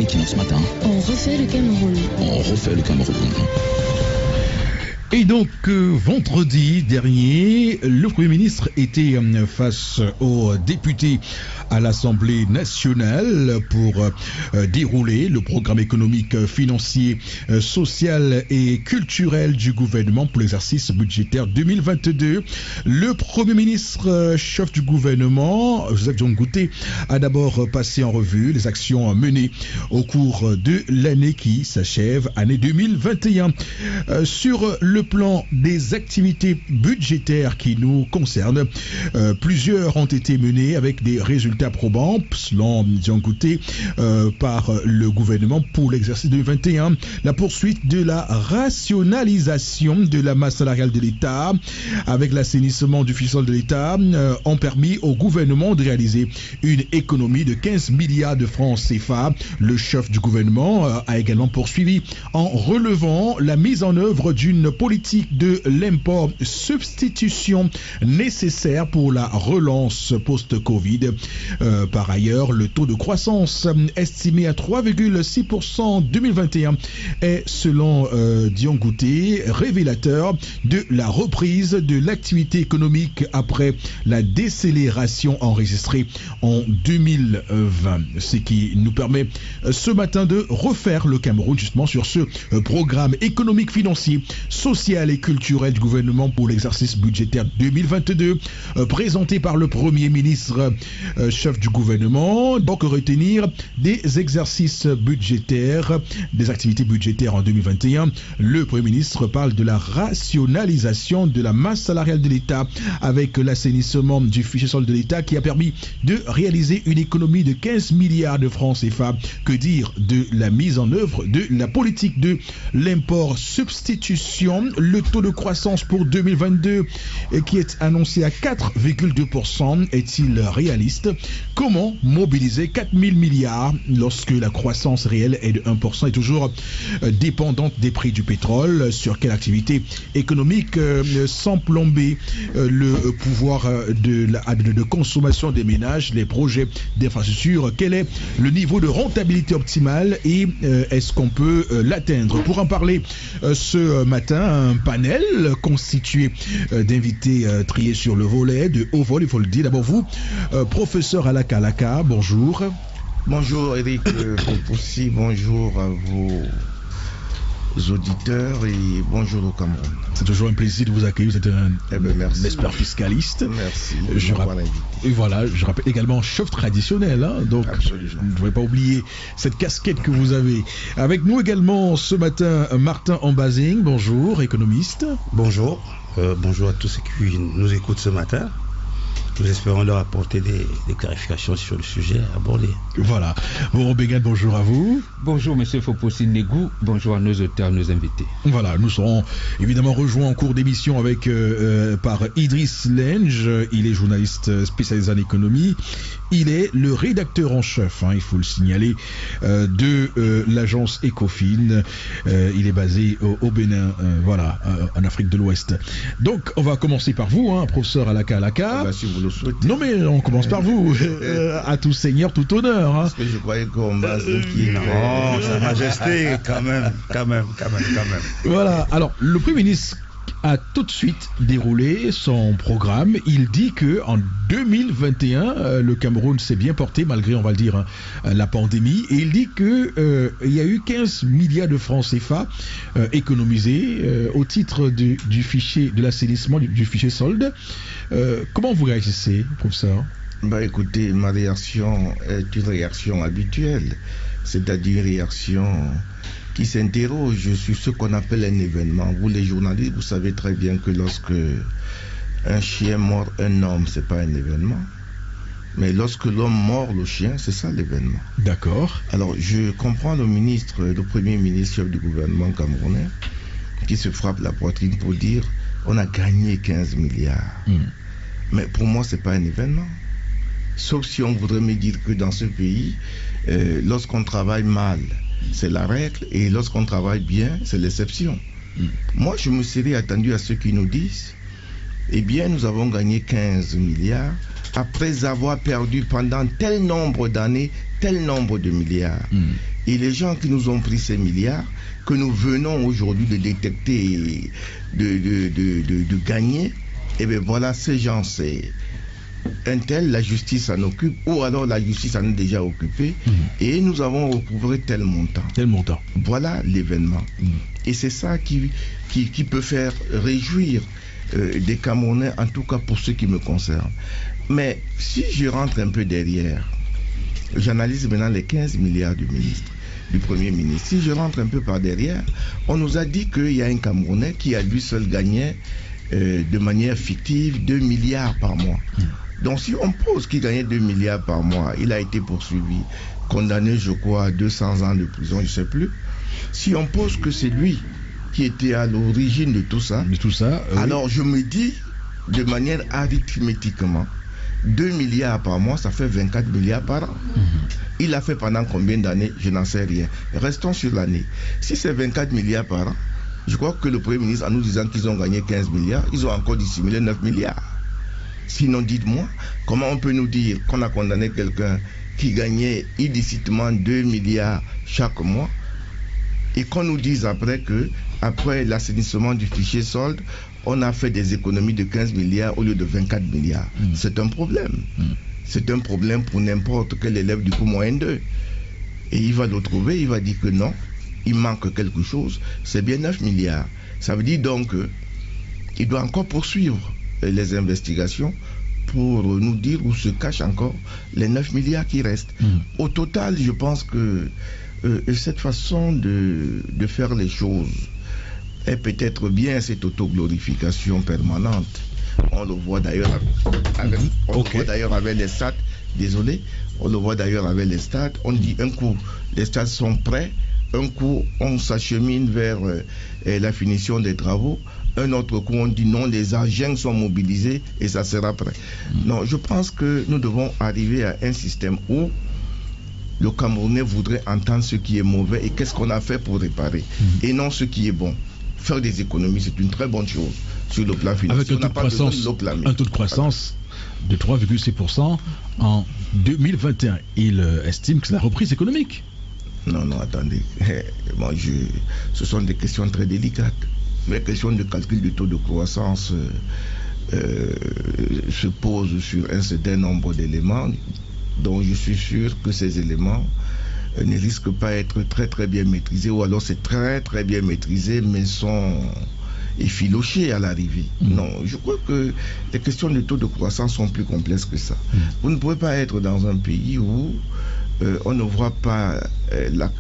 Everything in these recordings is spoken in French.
Et qui ce matin, on refait le Cameroun. On refait le Cameroun. Et donc, vendredi dernier, le Premier ministre était face aux députés à l'Assemblée nationale pour dérouler le programme économique, financier, social et culturel du gouvernement pour l'exercice budgétaire 2022. Le Premier ministre, chef du gouvernement, Joseph John Ngouté, a d'abord passé en revue les actions menées au cours de l'année qui s'achève, année 2021. Sur le plan des activités budgétaires qui nous concernent, plusieurs ont été menées avec des résultats probants, selon Ngouté, par le gouvernement pour l'exercice 2021. La poursuite de la rationalisation de la masse salariale de l'État avec l'assainissement du fiscal de l'État ont permis au gouvernement de réaliser une économie de 15 milliards de francs CFA. Le chef du gouvernement a également poursuivi en relevant la mise en œuvre d'une politique de l'import substitution nécessaire pour la relance post-Covid. Par ailleurs, le taux de croissance estimé à 3,6% en 2021 est, selon Dion Ngouté, révélateur de la reprise de l'activité économique après la décélération enregistrée en 2020. Ce qui nous permet ce matin de refaire le Cameroun justement sur ce programme économique, financier, social et culturel du gouvernement pour l'exercice budgétaire 2022, présenté par le Premier ministre, chef du gouvernement. Donc retenir des exercices budgétaires, des activités budgétaires en 2021. Le Premier ministre parle de la rationalisation de la masse salariale de l'État avec l'assainissement du fichier solde de l'État qui a permis de réaliser une économie de 15 milliards de francs CFA. Que dire de la mise en œuvre de la politique de l'import substitution? Le taux de croissance pour 2022 qui est annoncé à 4,2% est-il réaliste? Comment mobiliser 4 000 milliards lorsque la croissance réelle est de 1% et toujours dépendante des prix du pétrole? Sur quelle activité économique sans plomber le pouvoir de consommation des ménages, les projets d'infrastructure? Quel est le niveau de rentabilité optimale et est-ce qu'on peut l'atteindre? Pour en parler ce matin, un panel constitué d'invités triés sur le volet de haut vol, il faut le dire. D'abord vous, professeur Alaka Alaka, bonjour. Bonjour Eric Popoussi, bonjour à vos auditeurs et bonjour au Cameroun. C'est toujours un plaisir de vous accueillir. Vous êtes un expert fiscaliste. Merci. Je rappelle également chef traditionnel. Donc, absolument. Je ne devrais pas oublier cette casquette que vous avez. Avec nous également ce matin, Martin Ambazing. Bonjour, économiste. Bonjour. Bonjour à tous ceux qui nous écoutent ce matin. Nous espérons leur apporter des clarifications sur le sujet abordé. Voilà. Bon, Bégan, bonjour à vous. Bonjour, monsieur Fopossi Negou. Bonjour à nos auteurs, nos invités. Voilà, nous serons évidemment rejoints en cours d'émission avec par Idriss Lenge. Il est journaliste spécialisé en économie. Il est le rédacteur en chef, il faut le signaler, de l'agence Ecofin. Il est basé au Bénin, en Afrique de l'Ouest. Donc, on va commencer par vous, professeur Alaka Alaka. Si vous le souhaitez. Non, mais on commence par vous. À tout seigneur, tout honneur. Parce que je croyais qu'on base qui. Non, Sa Majesté, quand même. Voilà. Alors, le Premier ministre a tout de suite déroulé son programme. Il dit que en 2021, le Cameroun s'est bien porté malgré, on va le dire, la pandémie. Et il dit que il y a eu 15 milliards de francs CFA économisés au titre du fichier de l'assainissement du fichier solde. Comment vous réagissez, professeur? Écoutez, ma réaction est une réaction habituelle, c'est-à-dire une réaction qui s'interroge sur ce qu'on appelle un événement. Vous les journalistes, vous savez très bien que lorsque un chien mord un homme, c'est pas un événement. Mais lorsque l'homme mord le chien, c'est ça l'événement. D'accord. Alors je comprends le Premier ministre chef du gouvernement camerounais qui se frappe la poitrine pour dire on a gagné 15 milliards. Mais pour moi, c'est pas un événement. Sauf si on voudrait me dire que dans ce pays, lorsqu'on travaille mal, c'est la règle, et lorsqu'on travaille bien, c'est l'exception. Moi, je me serais attendu à ceux qui nous disent eh bien, nous avons gagné 15 milliards après avoir perdu pendant tel nombre d'années, tel nombre de milliards. Et les gens qui nous ont pris ces milliards, que nous venons aujourd'hui de détecter et de gagner, et bien voilà, ces gens, c'est un tel, la justice s'en occupe, ou alors la justice en est déjà occupée, et nous avons recouvré tel montant. Tel montant. Voilà l'événement. Et c'est ça qui peut faire réjouir des Camerounais, en tout cas pour ce qui me concerne. Mais si je rentre un peu derrière, j'analyse maintenant les 15 milliards du Premier ministre. Si je rentre un peu par derrière, on nous a dit qu'il y a un Camerounais qui a lui seul gagné de manière fictive 2 milliards par mois. Donc si on pose qu'il gagnait 2 milliards par mois, il a été poursuivi, condamné je crois à 200 ans de prison, je ne sais plus. Si on pose que c'est lui qui était à l'origine de tout ça, alors je me dis de manière arithmétiquement, 2 milliards par mois, ça fait 24 milliards par an. Il a fait pendant combien d'années? Je n'en sais rien. Restons sur l'année. Si c'est 24 milliards par an, je crois que le Premier ministre, en nous disant qu'ils ont gagné 15 milliards, ils ont encore dissimulé 9 milliards. Sinon, dites-moi, comment on peut nous dire qu'on a condamné quelqu'un qui gagnait illicitement 2 milliards chaque mois et qu'on nous dise après que, après l'assainissement du fichier solde, on a fait des économies de 15 milliards au lieu de 24 milliards. C'est un problème. C'est un problème pour n'importe quel élève du cours moyen 2. Et il va le trouver, il va dire que non, il manque quelque chose, c'est bien 9 milliards. Ça veut dire donc qu'il doit encore poursuivre les investigations pour nous dire où se cachent encore les 9 milliards qui restent. Au total, je pense que cette façon de faire les choses est peut-être bien cette autoglorification permanente. On le voit d'ailleurs avec les stats. Désolé, on le voit d'ailleurs avec les stats. On dit un coup, les stats sont prêts. Un coup, on s'achemine vers la finition des travaux. Un autre coup, on dit non, les agents sont mobilisés et ça sera prêt. Non, je pense que nous devons arriver à un système où le Camerounais voudrait entendre ce qui est mauvais et qu'est-ce qu'on a fait pour réparer. Et non ce qui est bon. Faire des économies, c'est une très bonne chose sur le plan financier. Avec un taux de croissance de 3,6% en 2021. Il estime que c'est la reprise économique. Non, attendez. Bon, ce sont des questions très délicates. Les questions de calcul du taux de croissance se posent sur un certain nombre d'éléments dont je suis sûr que ces éléments ne risquent pas d'être très très bien maîtrisés, ou alors c'est très très bien maîtrisé mais sont effilochés à l'arrivée. Non, je crois que les questions de taux de croissance sont plus complexes que ça. Vous ne pouvez pas être dans un pays où on ne voit pas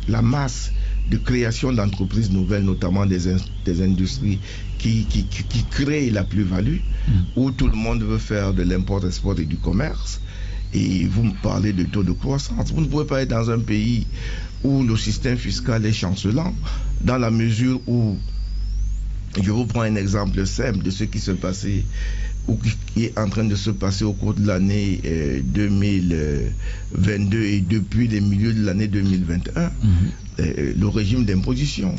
la masse de création d'entreprises nouvelles, notamment des industries qui créent la plus-value, où tout le monde veut faire de l'import-export et du commerce. Et vous me parlez de taux de croissance. Vous ne pouvez pas être dans un pays où le système fiscal est chancelant, dans la mesure où, je vous prends un exemple simple de ce qui se passait ou qui est en train de se passer au cours de l'année 2022 et depuis les milieux de l'année 2021, le régime d'imposition.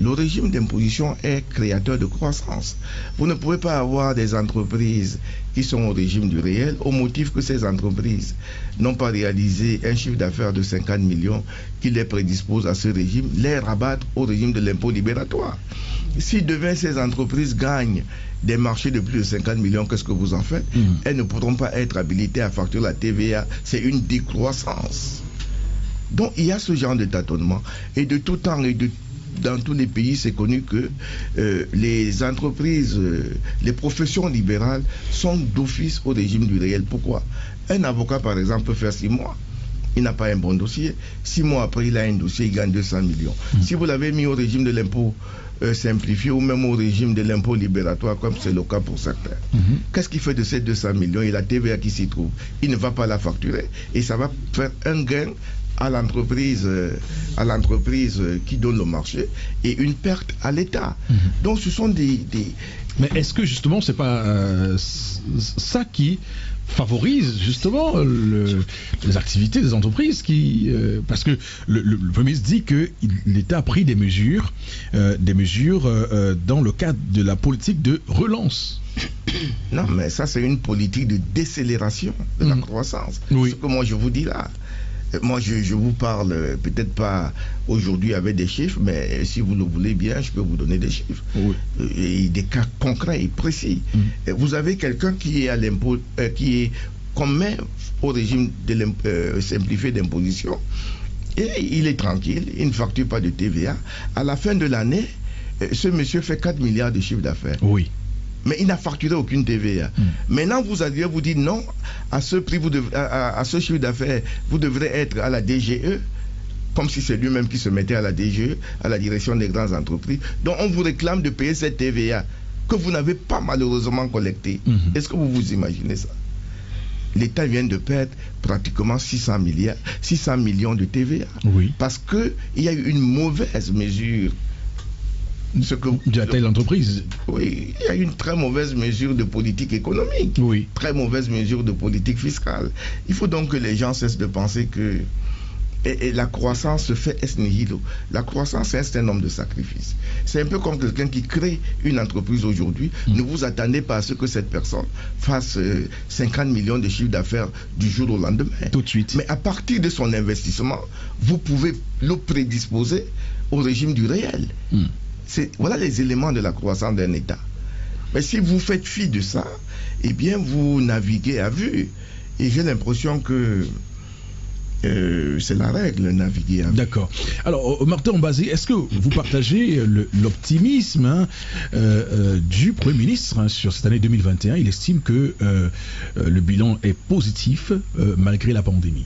Le régime d'imposition est créateur de croissance. Vous ne pouvez pas avoir des entreprises qui sont au régime du réel au motif que ces entreprises n'ont pas réalisé un chiffre d'affaires de 50 millions qui les prédispose à ce régime, les rabattre au régime de l'impôt libératoire. Si demain ces entreprises gagnent des marchés de plus de 50 millions, qu'est-ce que vous en faites? Elles ne pourront pas être habilitées à facturer la TVA. C'est une décroissance. Donc il y a ce genre de tâtonnement. Et de tout temps et dans tous les pays, c'est connu que les entreprises, les professions libérales sont d'office au régime du réel. Pourquoi? Un avocat, par exemple, peut faire 6 mois. Il n'a pas un bon dossier. 6 mois après, il a un dossier, il gagne 200 millions. Si vous l'avez mis au régime de l'impôt simplifié ou même au régime de l'impôt libératoire, comme c'est le cas pour certains, qu'est-ce qu'il fait de ces 200 millions et la TVA qui s'y trouve? Il ne va pas la facturer et ça va faire un gain à l'entreprise qui donne le marché et une perte à l'État. Donc ce sont des... Mais est-ce que justement c'est pas ça qui favorise justement les activités des entreprises parce que le Premier ministre dit que l'État a pris des mesures dans le cadre de la politique de relance. Non, mais ça c'est une politique de décélération de la croissance. Oui. Ce que moi je vous dis là. Moi, je vous parle peut-être pas aujourd'hui avec des chiffres, mais si vous le voulez bien, je peux vous donner des chiffres. Oui. Et des cas concrets et précis. Vous avez quelqu'un qui est à l'impôt, qui est commun au régime simplifié d'imposition, et il est tranquille, il ne facture pas de TVA. À la fin de l'année, ce monsieur fait 4 milliards de chiffre d'affaires. Oui. Mais il n'a facturé aucune TVA. Maintenant, vous allez vous dire non, à ce prix, à ce chiffre d'affaires, vous devrez être à la DGE, comme si c'est lui-même qui se mettait à la DGE, à la direction des grandes entreprises. Donc, on vous réclame de payer cette TVA que vous n'avez pas malheureusement collectée. Est-ce que vous vous imaginez ça? L'État vient de perdre pratiquement 600 millions de TVA. Oui. Parce qu'il y a eu une mauvaise mesure. Via-t-elle l'entreprise? Oui, il y a une très mauvaise mesure de politique économique, oui. Très mauvaise mesure de politique fiscale. Il faut donc que les gens cessent de penser que et la croissance se fait ex nihilo. La croissance, c'est un homme de sacrifice. C'est un peu comme quelqu'un qui crée une entreprise aujourd'hui. Ne vous attendez pas à ce que cette personne fasse 50 millions de chiffre d'affaires du jour au lendemain. Tout de suite. Mais à partir de son investissement, vous pouvez le prédisposer au régime du réel. Voilà les éléments de la croissance d'un État. Mais si vous faites fi de ça, eh bien vous naviguez à vue. Et j'ai l'impression que c'est la règle, naviguer à vue. D'accord. Alors, Martin Ombazé, est-ce que vous partagez l'optimisme du Premier ministre sur cette année 2021? Il estime que le bilan est positif malgré la pandémie.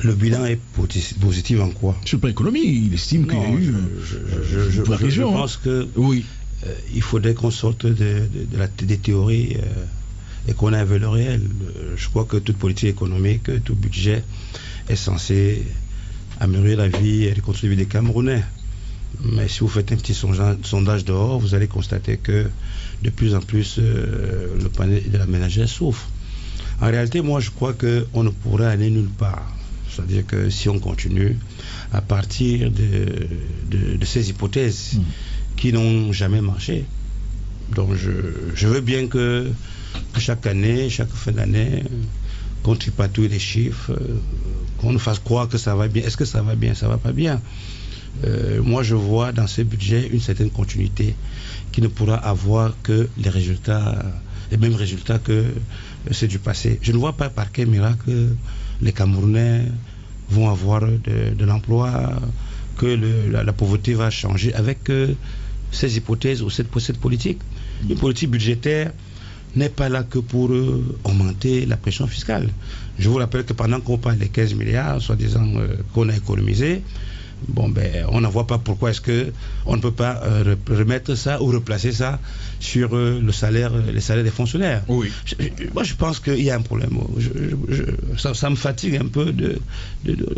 Le bilan est positif en quoi? Sur le plan économique, il estime qu'il y a eu je pense que oui. Il faudrait qu'on sorte des théories et qu'on aille vers le réel. Je crois que toute politique économique, tout budget est censé améliorer la vie et reconstruire la vie des Camerounais. Mais si vous faites un petit sondage dehors, vous allez constater que de plus en plus le panier de la ménagère souffre. En réalité, moi je crois qu'on ne pourrait aller nulle part. C'est-à-dire que si on continue à partir de ces hypothèses qui n'ont jamais marché, donc je veux bien que chaque année, chaque fin d'année, qu'on tripatouille les chiffres, qu'on nous fasse croire que ça va bien. Est-ce que ça va bien? Ça va pas bien. Moi, je vois dans ce budget une certaine continuité qui ne pourra avoir que les résultats, les mêmes résultats que ceux du passé. Je ne vois pas par quel miracle les Camerounais vont avoir de l'emploi, que la pauvreté va changer avec ces hypothèses ou cette politique. Une politique budgétaire n'est pas là que pour augmenter la pression fiscale. Je vous rappelle que pendant qu'on parle des 15 milliards, soi-disant qu'on a économisé, bon ben on n'en voit pas pourquoi est-ce que on ne peut pas remettre ça ou replacer ça sur les salaires des fonctionnaires. Oui. Moi je pense qu'il y a un problème. Ça me fatigue un peu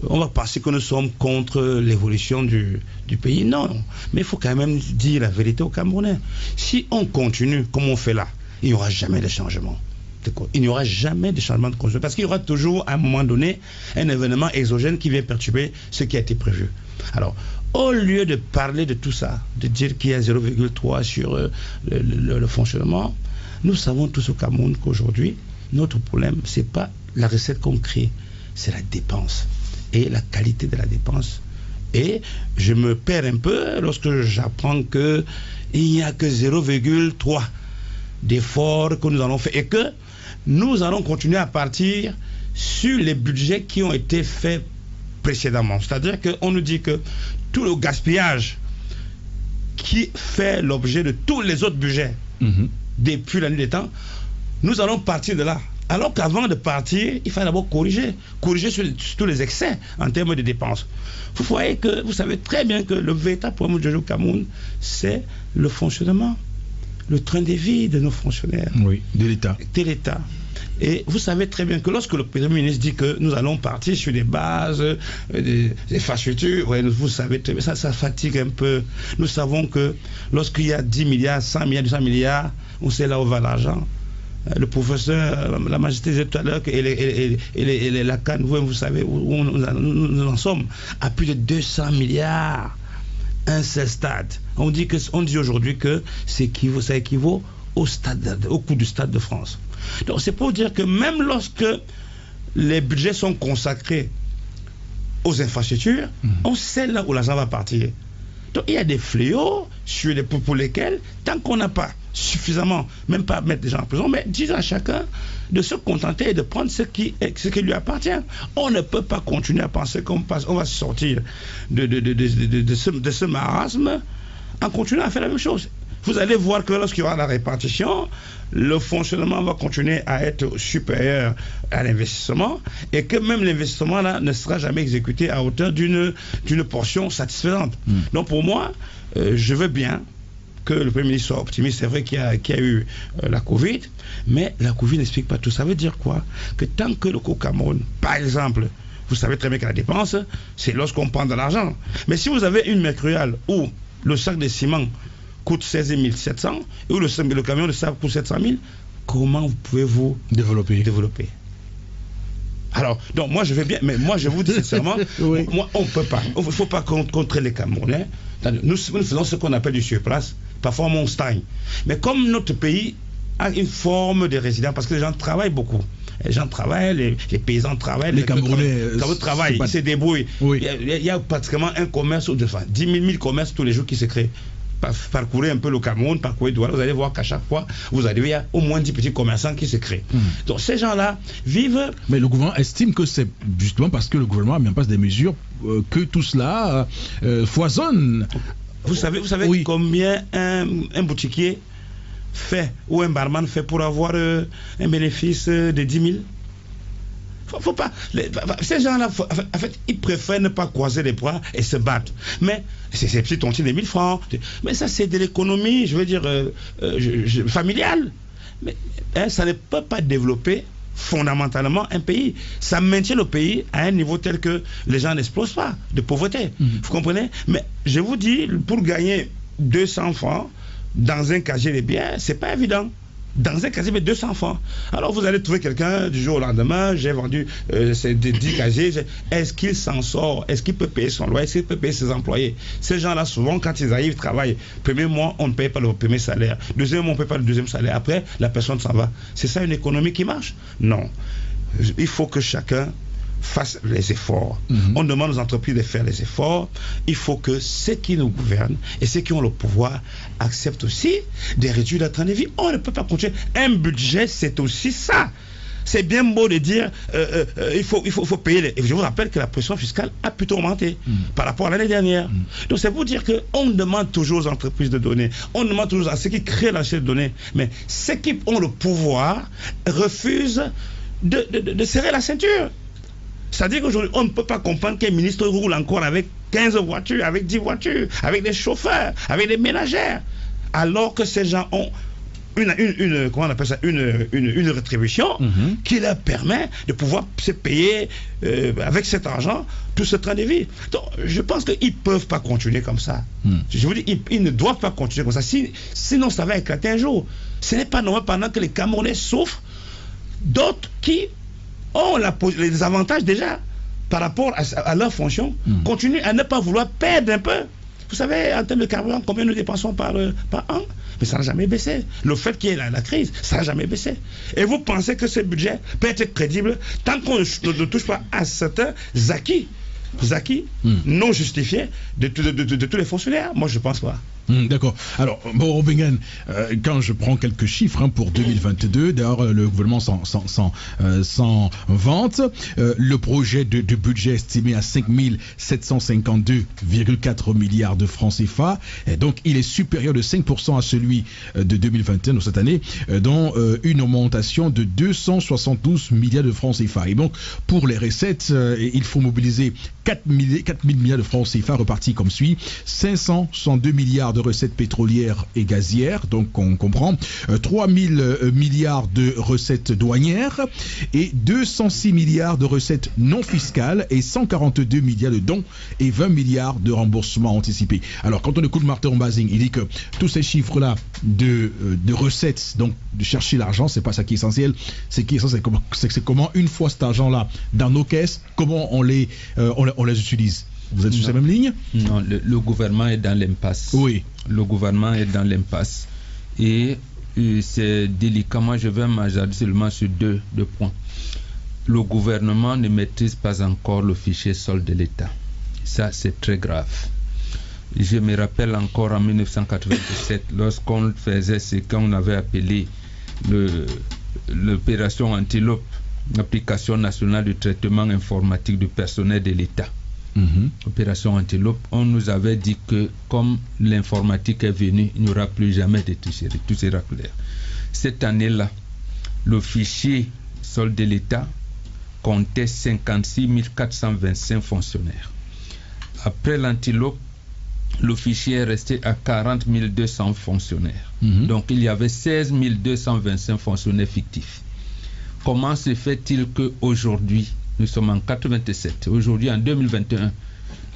on va penser que nous sommes contre l'évolution du pays. Non, mais il faut quand même dire la vérité aux Camerounais. Si on continue comme on fait là, il n'y aura jamais de changement. Il n'y aura jamais de changement de conjoncture parce qu'il y aura toujours à un moment donné un événement exogène qui vient perturber ce qui a été prévu. Alors, au lieu de parler de tout ça, de dire qu'il y a 0,3 sur le fonctionnement, nous savons tous au Cameroun qu'aujourd'hui, notre problème, ce n'est pas la recette qu'on crée, c'est la dépense et la qualité de la dépense. Et je me perds un peu lorsque j'apprends qu'il n'y a que 0,3 d'efforts que nous allons faire et que nous allons continuer à partir sur les budgets qui ont été faits précédemment. C'est-à-dire qu'on nous dit que tout le gaspillage qui fait l'objet de tous les autres budgets depuis la nuit des temps, nous allons partir de là. Alors qu'avant de partir, il fallait d'abord corriger sur tous les excès en termes de dépenses. Vous voyez que, vous savez très bien que le véritable problème du Cameroun, c'est le fonctionnement, le train de vie de nos fonctionnaires. Oui, de l'État. De l'État. Et vous savez très bien que lorsque le Premier ministre dit que nous allons partir sur des bases, des infrastructures, ouais, vous savez très bien, ça fatigue un peu. Nous savons que lorsqu'il y a 10 milliards, 100 milliards, 200 milliards, on sait là où va l'argent. Le professeur, la majesté disait tout à l'heure que la CAN, vous savez où nous en sommes, à plus de 200 milliards, un seul stade. On dit aujourd'hui que ça équivaut au coût du Stade de France. Donc c'est pour dire que même lorsque les budgets sont consacrés aux infrastructures, on sait là où l'argent va partir. Donc il y a des fléaux pour lesquels, tant qu'on n'a pas suffisamment, même pas mettre des gens en prison, mais disons à chacun de se contenter et de prendre ce qui lui appartient. On ne peut pas continuer à penser qu'on va sortir de ce marasme en continuant à faire la même chose. Vous allez voir que lorsqu'il y aura la répartition, le fonctionnement va continuer à être supérieur à l'investissement et que même l'investissement là ne sera jamais exécuté à hauteur d'une portion satisfaisante. Donc pour moi, je veux bien que le Premier ministre soit optimiste. C'est vrai qu'il y a eu la Covid, mais la Covid n'explique pas tout. Ça veut dire quoi? Que tant que le Cameroun, par exemple, vous savez très bien que la dépense, c'est lorsqu'on prend de l'argent. Mais si vous avez une mercuriale où le sac de ciment coûte 16 700 et où le camion de sable coûte 700 000, comment pouvez-vous développer? Alors, donc moi je vais bien, mais moi je vous dis sincèrement, oui. Moi on ne peut pas, il ne faut pas contrer les Camerounais. Nous faisons ce qu'on appelle du surplace, parfois on stagne. Mais comme notre pays a une forme de résidence, parce que les gens travaillent beaucoup. Les gens travaillent, les paysans travaillent, les Camerounais travaillent, ils se débrouillent. Oui. Il y a pratiquement un commerce, 10 000 commerces tous les jours qui se créent. Parcourez un peu le Cameroun, parcourez Douala, vous allez voir qu'à chaque fois, il y a au moins 10 petits commerçants qui se créent. Donc ces gens-là vivent... Mais le gouvernement estime que c'est justement parce que le gouvernement a mis en place des mesures que tout cela foisonne. Vous savez oui. Combien un boutiquier fait, ou un barman fait pour avoir un bénéfice de 10 000? Faut pas. Ces gens-là, en fait, ils préfèrent ne pas croiser les bras et se battre. Mais c'est ces petits tontines de 1000 francs. Mais ça, c'est de l'économie, je veux dire, familiale. Mais ça ne peut pas développer fondamentalement un pays. Ça maintient le pays à un niveau tel que les gens n'explosent pas de pauvreté. Vous comprenez? Mais je vous dis, pour gagner 200 francs dans un casier de biens, c'est pas évident. Dans un casier, mais 200 francs. Alors vous allez trouver quelqu'un du jour au lendemain, j'ai vendu ces 10 casiers. Est-ce qu'il s'en sort? Est-ce qu'il peut payer son loyer? Est-ce qu'il peut payer ses employés? Ces gens-là, souvent, quand ils arrivent, travaillent. Premier mois, on ne paye pas le premier salaire. Deuxième mois, on ne paye pas le deuxième salaire. Après, la personne s'en va. C'est ça une économie qui marche? Non. Il faut que chacun fasse les efforts. On demande aux entreprises de faire les efforts. Il faut que ceux qui nous gouvernent et ceux qui ont le pouvoir acceptent aussi de réduire leur train de vie. On ne peut pas continuer. Un budget, c'est aussi ça. C'est bien beau de dire il faut payer. Et je vous rappelle que la pression fiscale a plutôt augmenté par rapport à l'année dernière. Donc c'est pour dire qu'on demande toujours aux entreprises de donner. On demande toujours à ceux qui créent la chaîne de donner. Mais ceux qui ont le pouvoir refusent de serrer la ceinture. C'est-à-dire qu'aujourd'hui, on ne peut pas comprendre qu'un ministre roule encore avec 15 voitures, avec 10 voitures, avec des chauffeurs, avec des ménagères, alors que ces gens ont comment on appelle ça, une rétribution qui leur permet de pouvoir se payer avec cet argent tout ce train de vie. Donc, je pense qu'ils ne peuvent pas continuer comme ça. Je vous dis, ils ne doivent pas continuer comme ça. Sinon, ça va éclater un jour. Ce n'est pas normal pendant que les Camerounais souffrent, d'autres qui ont les avantages déjà par rapport à leur fonction, continuent à ne pas vouloir perdre un peu. Vous savez, en termes de carburant, combien nous dépensons par an? Mais ça n'a jamais baissé. Le fait qu'il y ait la crise, ça n'a jamais baissé. Et vous pensez que ce budget peut être crédible tant qu'on ne touche pas à certains acquis non justifiés de tous les fonctionnaires? Moi, je ne pense pas. D'accord. Alors, bon, Robingen, quand je prends quelques chiffres pour 2022, d'ailleurs, le gouvernement s'en vante. Le projet de budget estimé à 5 752,4 milliards de francs CFA. Et donc, il est supérieur de 5% à celui de 2021, de cette année, dont une augmentation de 272 milliards de francs CFA. Et donc, pour les recettes, il faut mobiliser 4 000 milliards de francs CFA repartis comme suit. 562 milliards de recettes pétrolières et gazières, donc on comprend, 3 000 milliards de recettes douanières et 206 milliards de recettes non fiscales et 142 milliards de dons et 20 milliards de remboursements anticipés. Alors quand on écoute Martin Ombazing, il dit que tous ces chiffres-là de recettes, donc de chercher l'argent, c'est pas ça qui est essentiel. Ce qui est essentiel, c'est comment une fois cet argent-là dans nos caisses, comment on les utilise. Vous êtes sur cette même ligne? Non, le gouvernement est dans l'impasse. Oui. Le gouvernement est dans l'impasse. Et c'est délicat. Moi, je vais m'attarder seulement sur deux points. le gouvernement ne maîtrise pas encore le fichier solde de l'État. Ça, c'est très grave. Je me rappelle encore en 1997, lorsqu'on faisait ce qu'on avait appelé l'opération Antilope, l'application nationale du traitement informatique du personnel de l'État. Opération Antilope, on nous avait dit que comme l'informatique est venue, il n'y aura plus jamais de tricherie, tout sera clair. Cette année-là, le fichier solde de l'État comptait 56 425 fonctionnaires. Après l'Antilope, le fichier est resté à 40 200 fonctionnaires. Donc il y avait 16 225 fonctionnaires fictifs. Comment se fait-il qu'aujourd'hui, nous sommes en 87, aujourd'hui en 2021,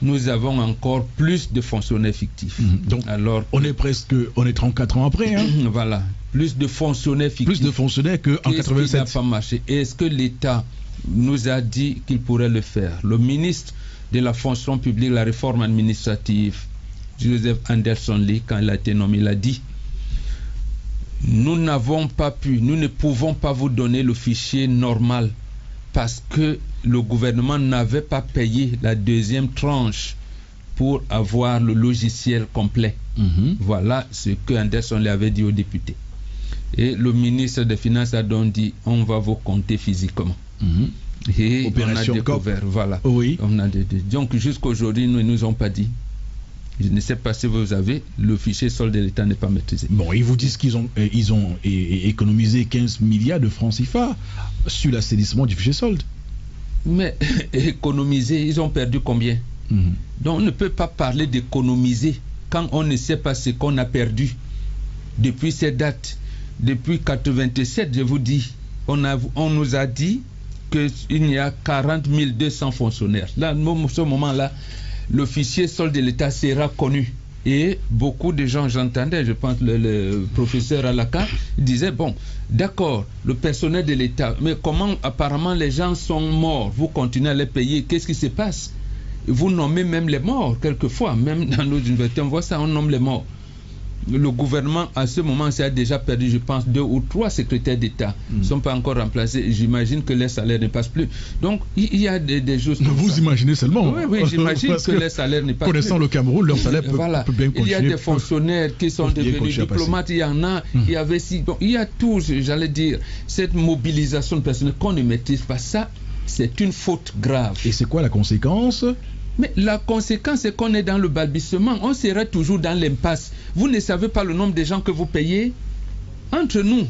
nous avons encore plus de fonctionnaires fictifs. Donc alors, on est 34 ans après. Voilà, plus de fonctionnaires fictifs. Plus de fonctionnaires qu'en 87. Ça n'a pas marché. Est-ce que l'État nous a dit qu'il pourrait le faire? Le ministre de la fonction publique, la réforme administrative, Joseph Anderson Lee, quand il a été nommé, il a dit: nous ne pouvons pas vous donner le fichier normal parce que le gouvernement n'avait pas payé la deuxième tranche pour avoir le logiciel complet. Voilà ce que Anderson Lee avait dit aux députés. Et le ministre des Finances a donc dit: on va vous compter physiquement. Et Opération on a découvert, voilà. Oui. Donc jusqu'aujourd'hui, ils ne nous ont pas dit. Je ne sais pas si vous avez, le fichier solde de l'État n'est pas maîtrisé. Bon, ils vous disent qu'ils ont économisé 15 milliards de francs CFA sur l'assainissement du fichier solde. Mais économiser, ils ont perdu combien? Donc on ne peut pas parler d'économiser quand on ne sait pas ce qu'on a perdu depuis ces dates. Depuis 87, je vous dis, on nous a dit qu'il y a 40 200 fonctionnaires. Là, à ce moment-là, le fichier solde de l'État sera connu. Et beaucoup de gens, j'entendais, je pense le professeur Alaka disait: bon, d'accord, le personnel de l'État, mais comment apparemment les gens sont morts, vous continuez à les payer, qu'est-ce qui se passe? Vous nommez même les morts, quelquefois, même dans nos universités, on voit ça, on nomme les morts. Le gouvernement, à ce moment, a déjà perdu, je pense, 2 ou 3 secrétaires d'État. Ils ne sont pas encore remplacés. J'imagine que les salaires ne passent plus. Donc, il y a des choses comme vous ça. Imaginez seulement. Oui, j'imagine que les salaires ne passent plus. Connaissant le Cameroun, leur salaire peut bien continuer. Il y a des fonctionnaires qui sont devenus diplomates. Il y en a, il y avait donc, il y a tout, j'allais dire, cette mobilisation de personnel qu'on ne maîtrise pas. Ça, c'est une faute grave. Et c'est quoi la conséquence? Mais la conséquence, c'est qu'on est dans le balbutiement. On serait toujours dans l'impasse. Vous ne savez pas le nombre de gens que vous payez. Entre nous,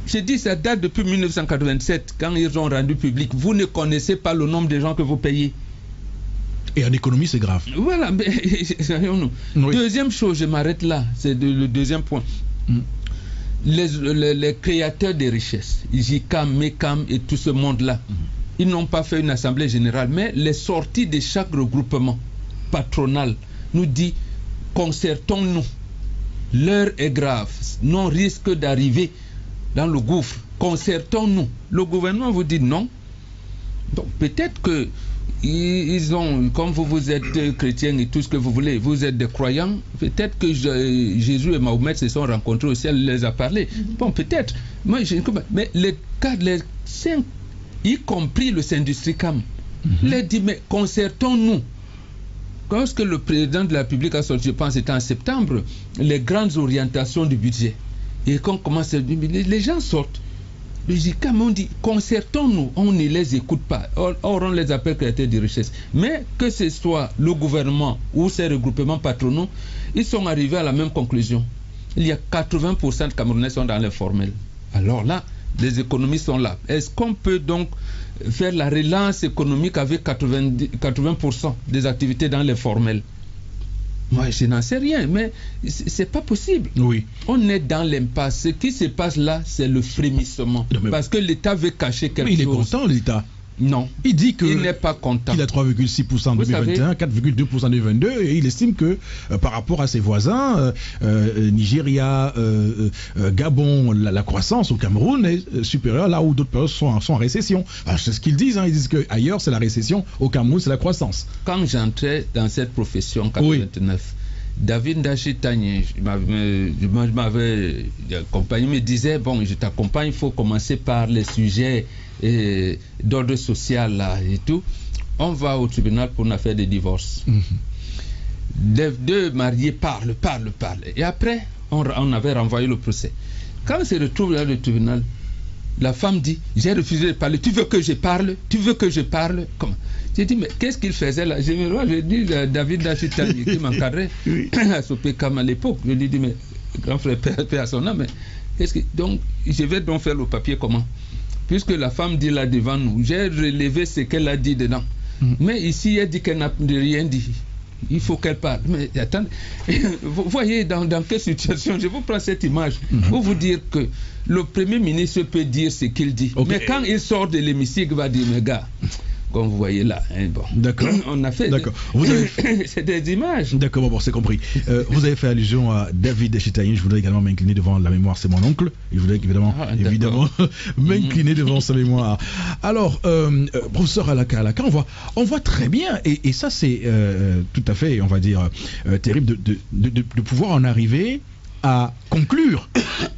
j'ai dit, ça date depuis 1987, quand ils ont rendu public. Vous ne connaissez pas le nombre de gens que vous payez. Et en économie, c'est grave. Voilà. Mais, oui. Deuxième chose, je m'arrête là. C'est le deuxième point. Les créateurs de richesses, JICAM, MECAM et tout ce monde-là, ils n'ont pas fait une assemblée générale, mais les sorties de chaque regroupement patronal nous dit: concertons-nous, l'heure est grave, non risque d'arriver dans le gouffre, concertons-nous. Le gouvernement vous dit non. Donc peut-être que ils ont, comme vous êtes chrétiens et tout ce que vous voulez, vous êtes des croyants, peut-être que Jésus et Mahomet se sont rencontrés au ciel, les a parlé. Bon, peut-être. Mais les 5, y compris le Syndustricam, il a dit: mais concertons-nous. Lorsque le président de la République a sorti, je pense c'était en septembre, les grandes orientations du budget, et qu'on commence à dire, les gens sortent. Le JICAM, on dit: concertons-nous, on ne les écoute pas. Or, on les appelle créateurs de richesse. Mais que ce soit le gouvernement ou ces regroupements patronaux, ils sont arrivés à la même conclusion. Il y a 80% de Camerounais sont dans l'informel. Alors là, les économies sont là. Est-ce qu'on peut donc faire la relance économique avec 80% des activités dans l'informel? Moi, je n'en sais rien, mais c'est pas possible. Oui. On est dans l'impasse. Ce qui se passe là, c'est le frémissement. Parce que l'État veut cacher quelque chose. Il est content, l'État. Non. Il dit qu'il n'est pas content. Il a 3,6% en 2021, 4,2% en 2022, et il estime que par rapport à ses voisins, Nigeria, Gabon, la croissance au Cameroun est supérieure là où d'autres pays sont en récession. C'est ce qu'ils disent. Ils disent qu'ailleurs c'est la récession, au Cameroun c'est la croissance. Quand j'entrais dans cette profession en 1989, David Ndachitani m'avait accompagné, me disait bon, je t'accompagne, il faut commencer par les sujets d'ordre social là et tout. On va au tribunal pour une affaire de divorce. Les deux mariés parlent. Et après, on avait renvoyé le procès. Quand on se retrouve dans le tribunal, la femme dit, j'ai refusé de parler, tu veux que je parle? Comment? J'ai dit, mais qu'est-ce qu'il faisait là? J'ai dit, David Ndachitani qui m'encadrait à Sopekam à l'époque, je lui ai dit, mais grand frère, paix à son âme, mais qu'est-ce que... Donc, je vais donc faire le papier comment? Puisque la femme dit là devant nous, j'ai relevé ce qu'elle a dit dedans. Mais ici, elle dit qu'elle n'a rien dit. Il faut qu'elle parle. Mais attendez, vous voyez dans quelle situation? Je vous prends cette image pour vous dire que le Premier ministre peut dire ce qu'il dit. Okay. Mais quand il sort de l'hémicycle, il va dire, mes gars, comme vous voyez là, hein, bon. D'accord. On a fait. D'accord. C'est des images. D'accord, bon, c'est compris. Vous avez fait allusion à David Ndachitani. Je voudrais également m'incliner devant la mémoire. C'est mon oncle. Je voudrais évidemment m'incliner devant sa mémoire. Alors, professeur Alaka, on voit très bien, et ça c'est tout à fait, on va dire, terrible de pouvoir en arriver à conclure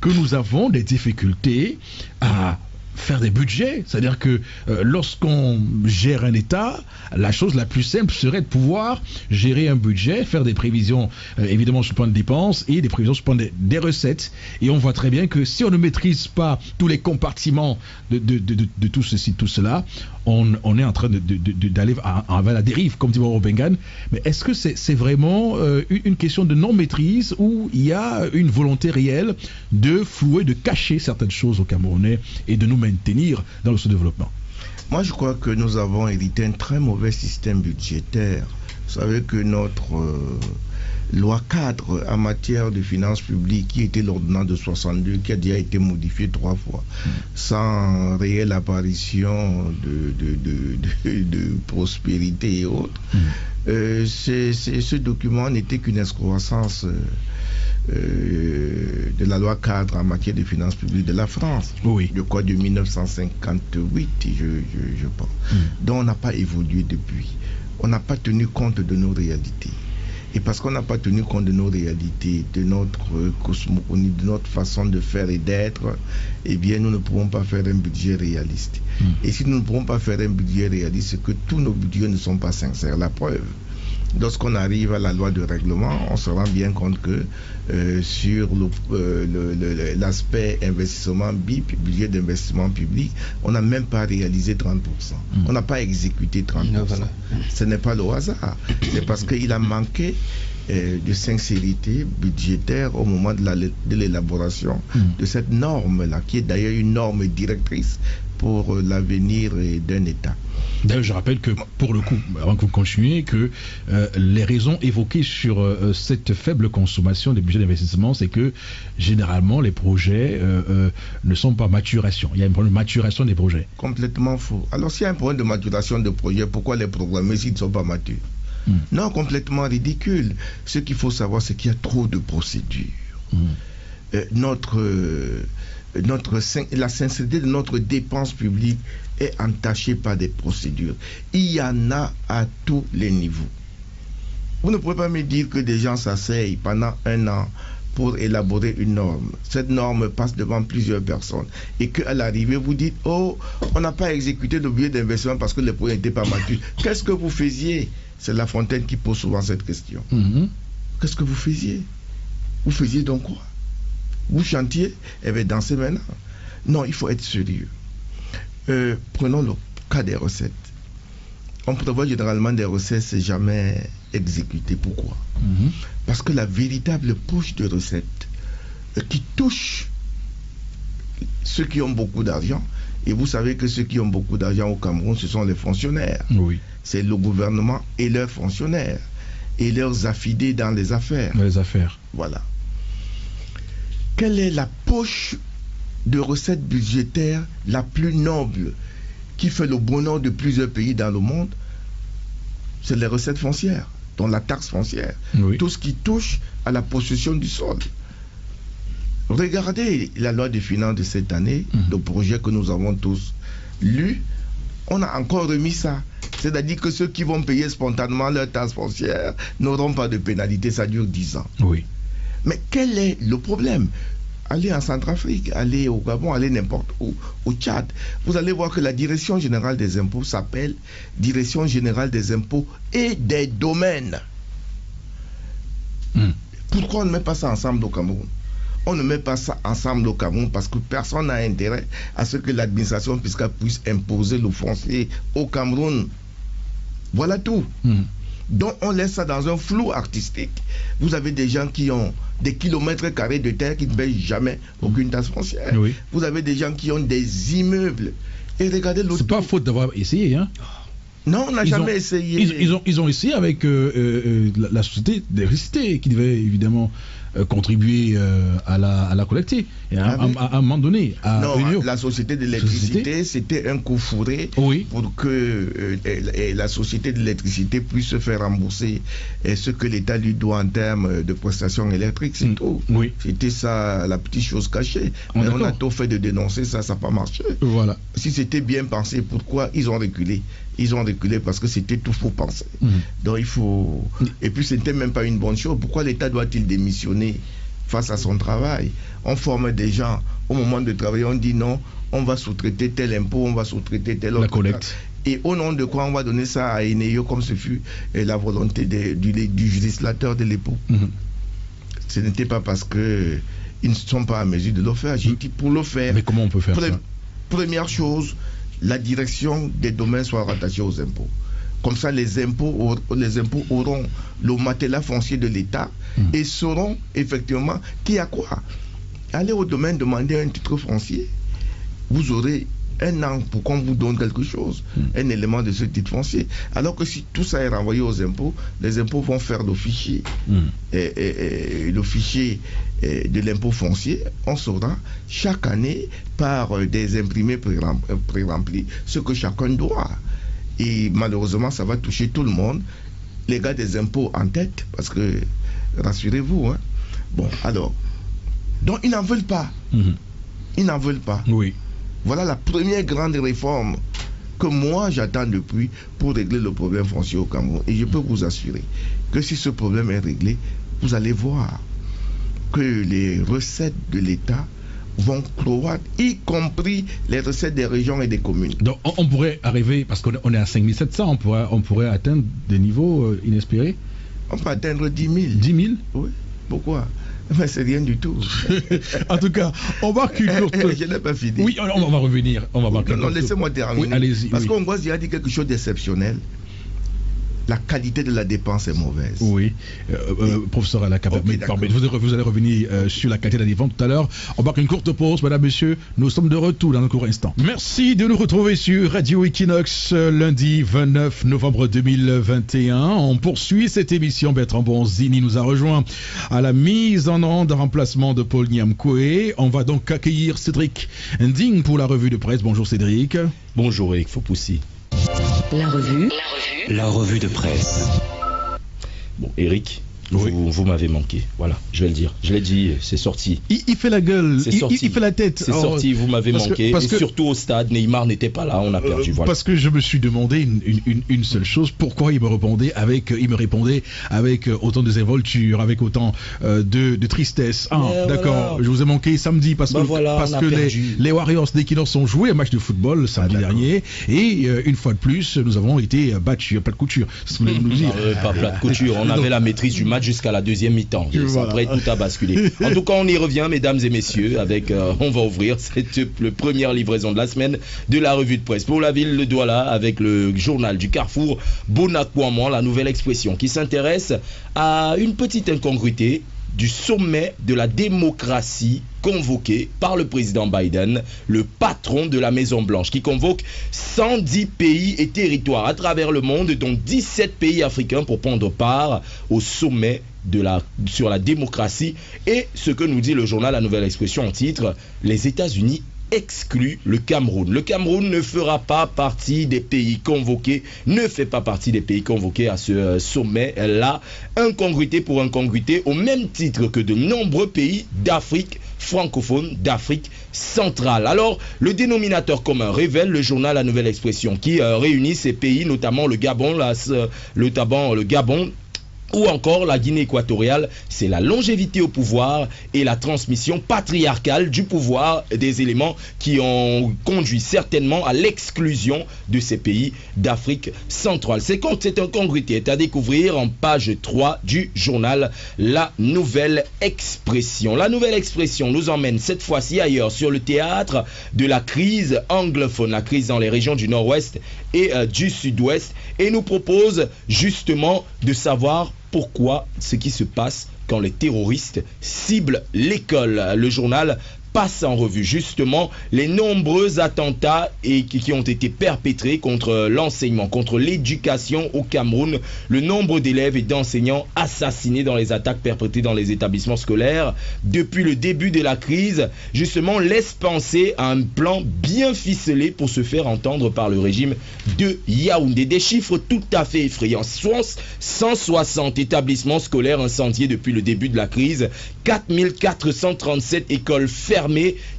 que nous avons des difficultés à faire des budgets, c'est-à-dire que lorsqu'on gère un État, la chose la plus simple serait de pouvoir gérer un budget, faire des prévisions évidemment sur le plan de dépenses et des prévisions sur le plan des recettes. Et on voit très bien que si on ne maîtrise pas tous les compartiments de tout ceci, tout cela, on est en train d'aller vers la dérive, comme dit Mauro Bengan. Mais est-ce que c'est vraiment une question de non-maîtrise ou il y a une volonté réelle de flouer, de cacher certaines choses aux Camerounais et de nous maintenir dans le sous-développement? Moi, je crois que nous avons hérité un très mauvais système budgétaire. Vous savez que notre loi cadre en matière de finances publiques, qui était l'ordonnance de 62, qui a déjà été modifiée 3 fois, sans réelle apparition de prospérité et autres, ce document n'était qu'une excroissance de la loi cadre en matière de finances publiques de la France, je crois de 1958, je pense. Donc on n'a pas évolué depuis. On n'a pas tenu compte de nos réalités. Et parce qu'on n'a pas tenu compte de nos réalités, de notre cosmogonie, de notre façon de faire et d'être, eh bien nous ne pourrons pas faire un budget réaliste. Et si nous ne pourrons pas faire un budget réaliste, c'est que tous nos budgets ne sont pas sincères. La preuve, lorsqu'on arrive à la loi de règlement, on se rend bien compte que sur l'aspect investissement BIP, budget d'investissement public, on n'a même pas réalisé 30%. On n'a pas exécuté 30%. Voilà. Ce n'est pas le hasard. C'est parce qu'il a manqué de sincérité budgétaire au moment de l'élaboration de cette norme-là, qui est d'ailleurs une norme directrice pour l'avenir d'un État. D'ailleurs, je rappelle que, pour le coup, avant que vous continuiez, que les raisons évoquées sur cette faible consommation des budgets d'investissement, c'est que, généralement, les projets ne sont pas maturation. Il y a un problème de maturation des projets. Complètement faux. Alors, s'il y a un problème de maturation de projets, pourquoi les programmer s'ils ne sont pas matures? Non, complètement ridicule. Ce qu'il faut savoir, c'est qu'il y a trop de procédures. La sincérité de notre dépense publique est entachée par des procédures. Il y en a à tous les niveaux. Vous ne pouvez pas me dire que des gens s'asseyent pendant 1 an pour élaborer une norme. Cette norme passe devant plusieurs personnes et qu'à l'arrivée, vous dites, oh, on n'a pas exécuté le budget d'investissement parce que les projets n'étaient pas matures. Qu'est-ce que vous faisiez? C'est La Fontaine qui pose souvent cette question. Qu'est-ce que vous faisiez? Vous faisiez donc quoi? Vous chantiez? Eh bien, dansez maintenant. Non, il faut être sérieux. Prenons le cas des recettes. On prévoit généralement des recettes, c'est jamais exécuté. Pourquoi? Parce que la véritable poche de recettes qui touche ceux qui ont beaucoup d'argent, et vous savez que ceux qui ont beaucoup d'argent au Cameroun, ce sont les fonctionnaires. C'est le gouvernement et leurs fonctionnaires et leurs affidés dans les affaires. Voilà. Quelle est la poche de recettes budgétaires la plus noble qui fait le bonheur de plusieurs pays dans le monde? C'est les recettes foncières, dont la taxe foncière. Tout ce qui touche à la possession du sol. Regardez la loi des finances de cette année, le projet que nous avons tous lu. On a encore remis ça. C'est-à-dire que ceux qui vont payer spontanément leur taxe foncière n'auront pas de pénalité, ça dure 10 ans. Oui. Mais quel est le problème? Allez en Centrafrique, allez au Gabon, allez n'importe où, au Tchad. Vous allez voir que la Direction générale des impôts s'appelle Direction générale des impôts et des domaines. Pourquoi on ne met pas ça ensemble au Cameroun? On ne met pas ça ensemble au Cameroun parce que personne n'a intérêt à ce que l'administration fiscale puisse imposer le foncier au Cameroun. Voilà tout. Donc on laisse ça dans un flou artistique. Vous avez des gens qui ont des kilomètres carrés de terre qui ne payent jamais aucune taxe foncière. Oui. Vous avez des gens qui ont des immeubles. Et regardez l'autre. C'est pas faute d'avoir essayé, hein. Non, on n'a jamais essayé. Ils ont essayé avec la société d'électricité qui devait évidemment contribuer à la collecter. Et à un moment donné, non, la société d'électricité, c'était un coup fourré pour que la société d'électricité puisse se faire rembourser ce que l'État lui doit en termes de prestations électriques, c'est tout. Oui. C'était ça, la petite chose cachée. Mais on a tout fait de dénoncer ça, ça n'a pas marché. Voilà. Si c'était bien pensé, pourquoi ils ont reculé? Ils ont reculé parce que c'était tout faux pensé. Donc il faut... Et puis c'était même pas une bonne chose. Pourquoi l'État doit-il démissionner face à son travail? On forme des gens, au moment de travailler, on dit non, on va sous-traiter tel impôt, on va sous-traiter tel autre. La collecte. Et au nom de quoi on va donner ça à Eneyo comme ce fut la volonté du législateur de l'époque. Ce n'était pas parce que ils ne sont pas à mesure de le faire. J'ai dit pour le faire. Mais comment on peut faire ça? Première chose, la direction des domaines soit rattachée aux impôts. Comme ça, les impôts auront le matelas foncier de l'État et sauront effectivement qui a quoi. Allez au domaine demander un titre foncier. Vous aurez un an pour qu'on vous donne quelque chose, un élément de ce titre foncier. Alors que si tout ça est renvoyé aux impôts, les impôts vont faire le fichier. Et le fichier de l'impôt foncier, on saura chaque année par des imprimés pré-remplis ce que chacun doit. Et malheureusement, ça va toucher tout le monde. Les gars des impôts en tête, parce que, rassurez-vous, hein. Bon, alors, donc ils n'en veulent pas. Ils n'en veulent pas. Oui. Voilà la première grande réforme que moi j'attends depuis pour régler le problème foncier au Cameroun. Et je peux vous assurer que si ce problème est réglé, vous allez voir que les recettes de l'État vont croître, y compris les recettes des régions et des communes. Donc on pourrait arriver, parce qu'on est à 5700, on pourrait atteindre des niveaux inespérés. On peut atteindre 10 000. 10 000? Oui. Pourquoi? Mais c'est rien du tout. En tout cas, on marque une courte... Je n'ai pas fini. Oui, on va revenir. On va marquer non, laissez-moi terminer. Oui, allez-y. Parce qu'on voit qu'il a dit quelque chose d'exceptionnel. La qualité de la dépense est mauvaise. Oui, professeur Alaka, vous allez revenir sur la qualité de la dépense tout à l'heure. On marque une courte pause, mesdames, messieurs. Nous sommes de retour dans un court instant. Merci de nous retrouver sur Radio Equinox lundi 29 novembre 2021. On poursuit cette émission. Bertrand Bonzini nous a rejoint à la mise en onde en remplacement de Paul Niamkoué. On va donc accueillir Cédric Nding pour la revue de presse. Bonjour Cédric. Bonjour Eric Fopoussi. La revue de presse. Bon, Eric, oui. vous m'avez manqué. Voilà, je vais le dire. Je l'ai dit, c'est sorti. Il fait la gueule, il fait la tête. C'est sorti, vous m'avez manqué. Parce que surtout au stade, Neymar n'était pas là, on a perdu. Voilà. Parce que je me suis demandé une seule chose. Pourquoi il me répondait avec autant de désinvolture, avec autant de tristesse. D'accord, voilà. Je vous ai manqué samedi parce que les Warriors d'Equinox ont joué un match de football samedi dernier. Et une fois de plus, nous avons été battus à plat de couture. C'est ce que vous voulez nous dire. Pas plat de couture, on avait la maîtrise du match jusqu'à la deuxième mi-temps. Voilà. Après, tout a basculé. En tout cas, on y revient, mesdames et messieurs, avec on va ouvrir cette première livraison de la semaine de la revue de presse. Pour la ville de Douala, avec le journal du Carrefour, Bonakwamon, la nouvelle expression qui s'intéresse à une petite incongruité du sommet de la démocratie convoqué par le président Biden, le patron de la Maison-Blanche, qui convoque 110 pays et territoires à travers le monde, dont 17 pays africains pour prendre part au sommet sur la démocratie. Et ce que nous dit le journal La Nouvelle Expression en titre, les États-Unis exclut le Cameroun. Le Cameroun ne fera pas partie des pays convoqués, ne fait pas partie des pays convoqués à ce sommet-là. Incongruité pour incongruité, au même titre que de nombreux pays d'Afrique francophone, d'Afrique centrale. Alors, le dénominateur commun révèle le journal La Nouvelle Expression qui réunit ces pays, notamment le Gabon, le Gabon, ou encore la Guinée équatoriale, c'est la longévité au pouvoir et la transmission patriarcale du pouvoir, des éléments qui ont conduit certainement à l'exclusion de ces pays d'Afrique centrale. Cette incongruité est à découvrir en page 3 du journal La Nouvelle Expression. La Nouvelle Expression nous emmène cette fois-ci ailleurs, sur le théâtre de la crise anglophone, la crise dans les régions du nord-ouest et du sud-ouest, et nous propose justement de savoir pourquoi ce qui se passe quand les terroristes ciblent l'école. Le journal passe en revue justement les nombreux attentats qui ont été perpétrés contre l'enseignement, contre l'éducation au Cameroun, le nombre d'élèves et d'enseignants assassinés dans les attaques perpétrées dans les établissements scolaires depuis le début de la crise, justement laisse penser à un plan bien ficelé pour se faire entendre par le régime de Yaoundé. Des chiffres tout à fait effrayants. 160 établissements scolaires incendiés depuis le début de la crise, 4437 écoles fermées.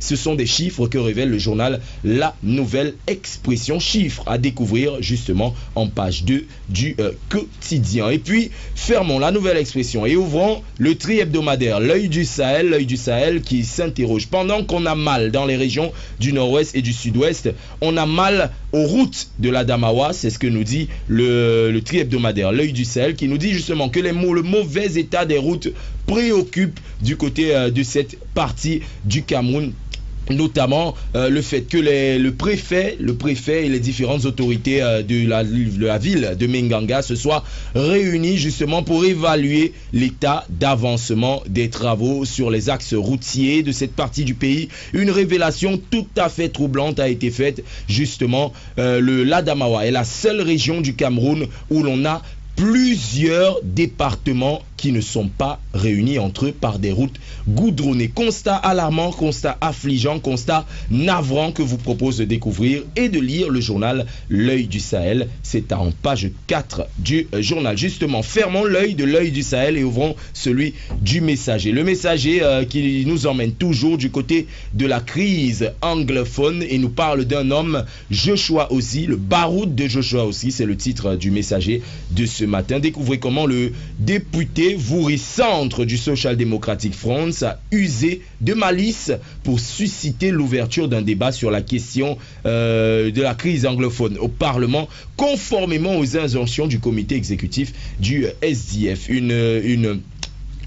Ce sont des chiffres que révèle le journal La Nouvelle Expression. Chiffres à découvrir justement en page 2 du quotidien. Et puis, fermons La Nouvelle Expression et ouvrons le tri-hebdomadaire L'Œil du Sahel qui s'interroge. Pendant qu'on a mal dans les régions du nord-ouest et du sud-ouest, on a mal aux routes de l'Adamawa. C'est ce que nous dit le tri-hebdomadaire L'Œil du Sahel, qui nous dit justement que le mauvais état des routes préoccupe du côté de cette partie du Cameroun, notamment le fait que le préfet et les différentes autorités de la ville de Menganga se soient réunis justement pour évaluer l'état d'avancement des travaux sur les axes routiers de cette partie du pays. Une révélation tout à fait troublante a été faite justement. L'Adamawa est la seule région du Cameroun où l'on a plusieurs départements qui ne sont pas réunis entre eux par des routes goudronnées. Constat alarmant, constat affligeant, constat navrant que vous propose de découvrir et de lire le journal L'Œil du Sahel. C'est en page 4 du journal. Justement, fermons l'œil de L'Œil du Sahel et ouvrons celui du Messager. Le Messager qui nous emmène toujours du côté de la crise anglophone et nous parle d'un homme, Joshua Ossi, le baroud de Joshua Ossi, c'est le titre du Messager de ce matin. Découvrez comment le député Vouri-Centre du Social Democratic Front a usé de malice pour susciter l'ouverture d'un débat sur la question de la crise anglophone au Parlement, conformément aux injonctions du comité exécutif du SDF.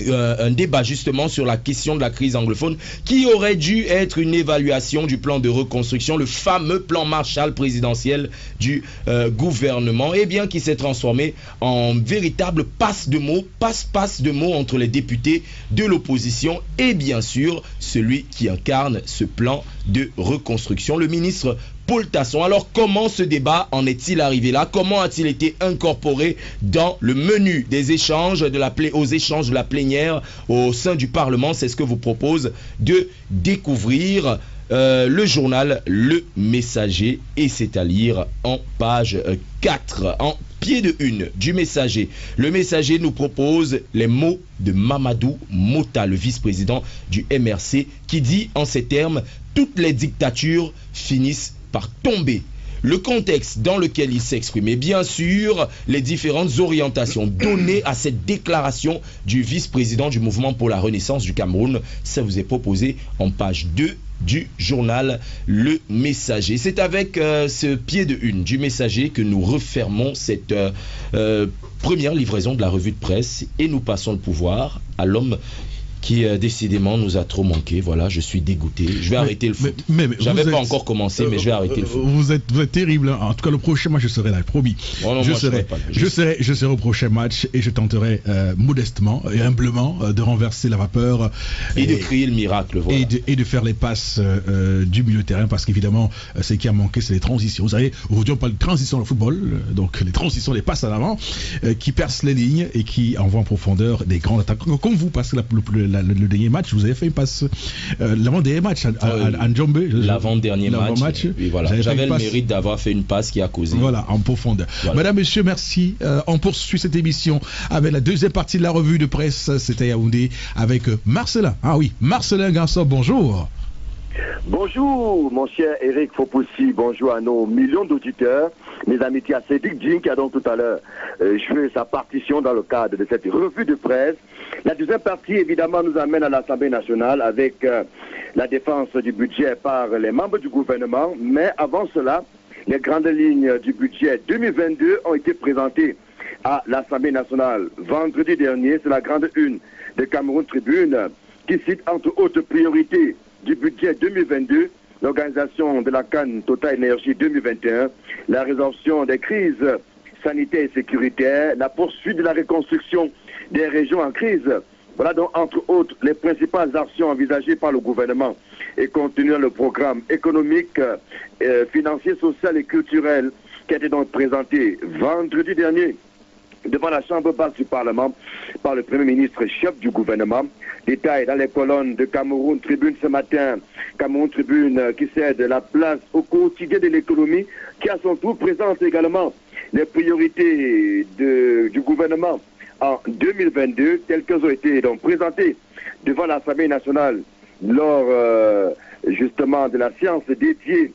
Un débat justement sur la question de la crise anglophone qui aurait dû être une évaluation du plan de reconstruction, le fameux plan Marshall présidentiel du gouvernement, et bien qui s'est transformé en véritable passe de mots entre les députés de l'opposition et bien sûr celui qui incarne ce plan de reconstruction, le ministre Paul Tasson. Alors comment ce débat en est-il arrivé là? Comment a-t-il été incorporé dans le menu des échanges aux échanges de la plénière au sein du Parlement? C'est ce que vous propose de découvrir le journal Le Messager, et c'est à lire en page 4, en pied de une du Messager. Le Messager nous propose les mots de Mamadou Mota, le vice-président du MRC, qui dit en ces termes: toutes les dictatures finissent par tomber. Le contexte dans lequel il s'exprime et bien sûr les différentes orientations données à cette déclaration du vice-président du mouvement pour la renaissance du Cameroun, ça vous est proposé en page 2 du journal Le Messager. C'est avec ce pied de une du Messager que nous refermons cette première livraison de la revue de presse et nous passons le pouvoir à l'homme qui décidément nous a trop manqué. Voilà, je suis dégoûté. Je vais arrêter le foot. J'avais pas encore commencé, mais je vais arrêter le foot. Vous êtes terrible. En tout cas, le prochain match, je serai là, promis. Oh non, je serai au prochain match et je tenterai modestement et humblement de renverser la vapeur et de créer le miracle. Voilà. Et de faire les passes du milieu de terrain, parce qu'évidemment, ce qui a manqué, c'est les transitions. Vous savez, aujourd'hui, on parle de transition dans le football, donc les transitions, les passes à l'avant, qui percent les lignes et qui envoient en profondeur des grandes attaques. Comme vous, parce que le dernier match, vous avez fait une passe. L'avant-dernier match à Njombe. L'avant-dernier match. Oui, voilà. J'avais le mérite d'avoir fait une passe qui a causé. Voilà, en profondeur. Voilà. Madame, monsieur, merci. On poursuit cette émission avec la deuxième partie de la revue de presse. C'était Yaoundé avec Marcelin. Ah oui, Marcelin Gansop, bonjour. Bonjour, mon cher Eric Fopoussi. Bonjour à nos millions d'auditeurs. Mes amitiés à Cédric Jean qui a donc tout à l'heure joué sa partition dans le cadre de cette revue de presse. La deuxième partie, évidemment, nous amène à l'Assemblée nationale avec la défense du budget par les membres du gouvernement. Mais avant cela, les grandes lignes du budget 2022 ont été présentées à l'Assemblée nationale vendredi dernier. C'est la grande une de Cameroun Tribune qui cite entre autres priorités du budget 2022, l'organisation de la Cannes Total Énergie 2021, la résorption des crises sanitaires et sécuritaires, la poursuite de la reconstruction des régions en crise. Voilà donc entre autres les principales actions envisagées par le gouvernement et contenues dans le programme économique, financier, social et culturel qui a été donc présenté vendredi dernier devant la Chambre basse du Parlement par le Premier ministre chef du gouvernement. Détail dans les colonnes de Cameroun Tribune ce matin. Cameroun Tribune qui cède la place au quotidien de l'économie, qui à son tour présente également les priorités du gouvernement en 2022, telles qu'elles ont été donc présentées devant l'Assemblée nationale lors justement de la séance dédiée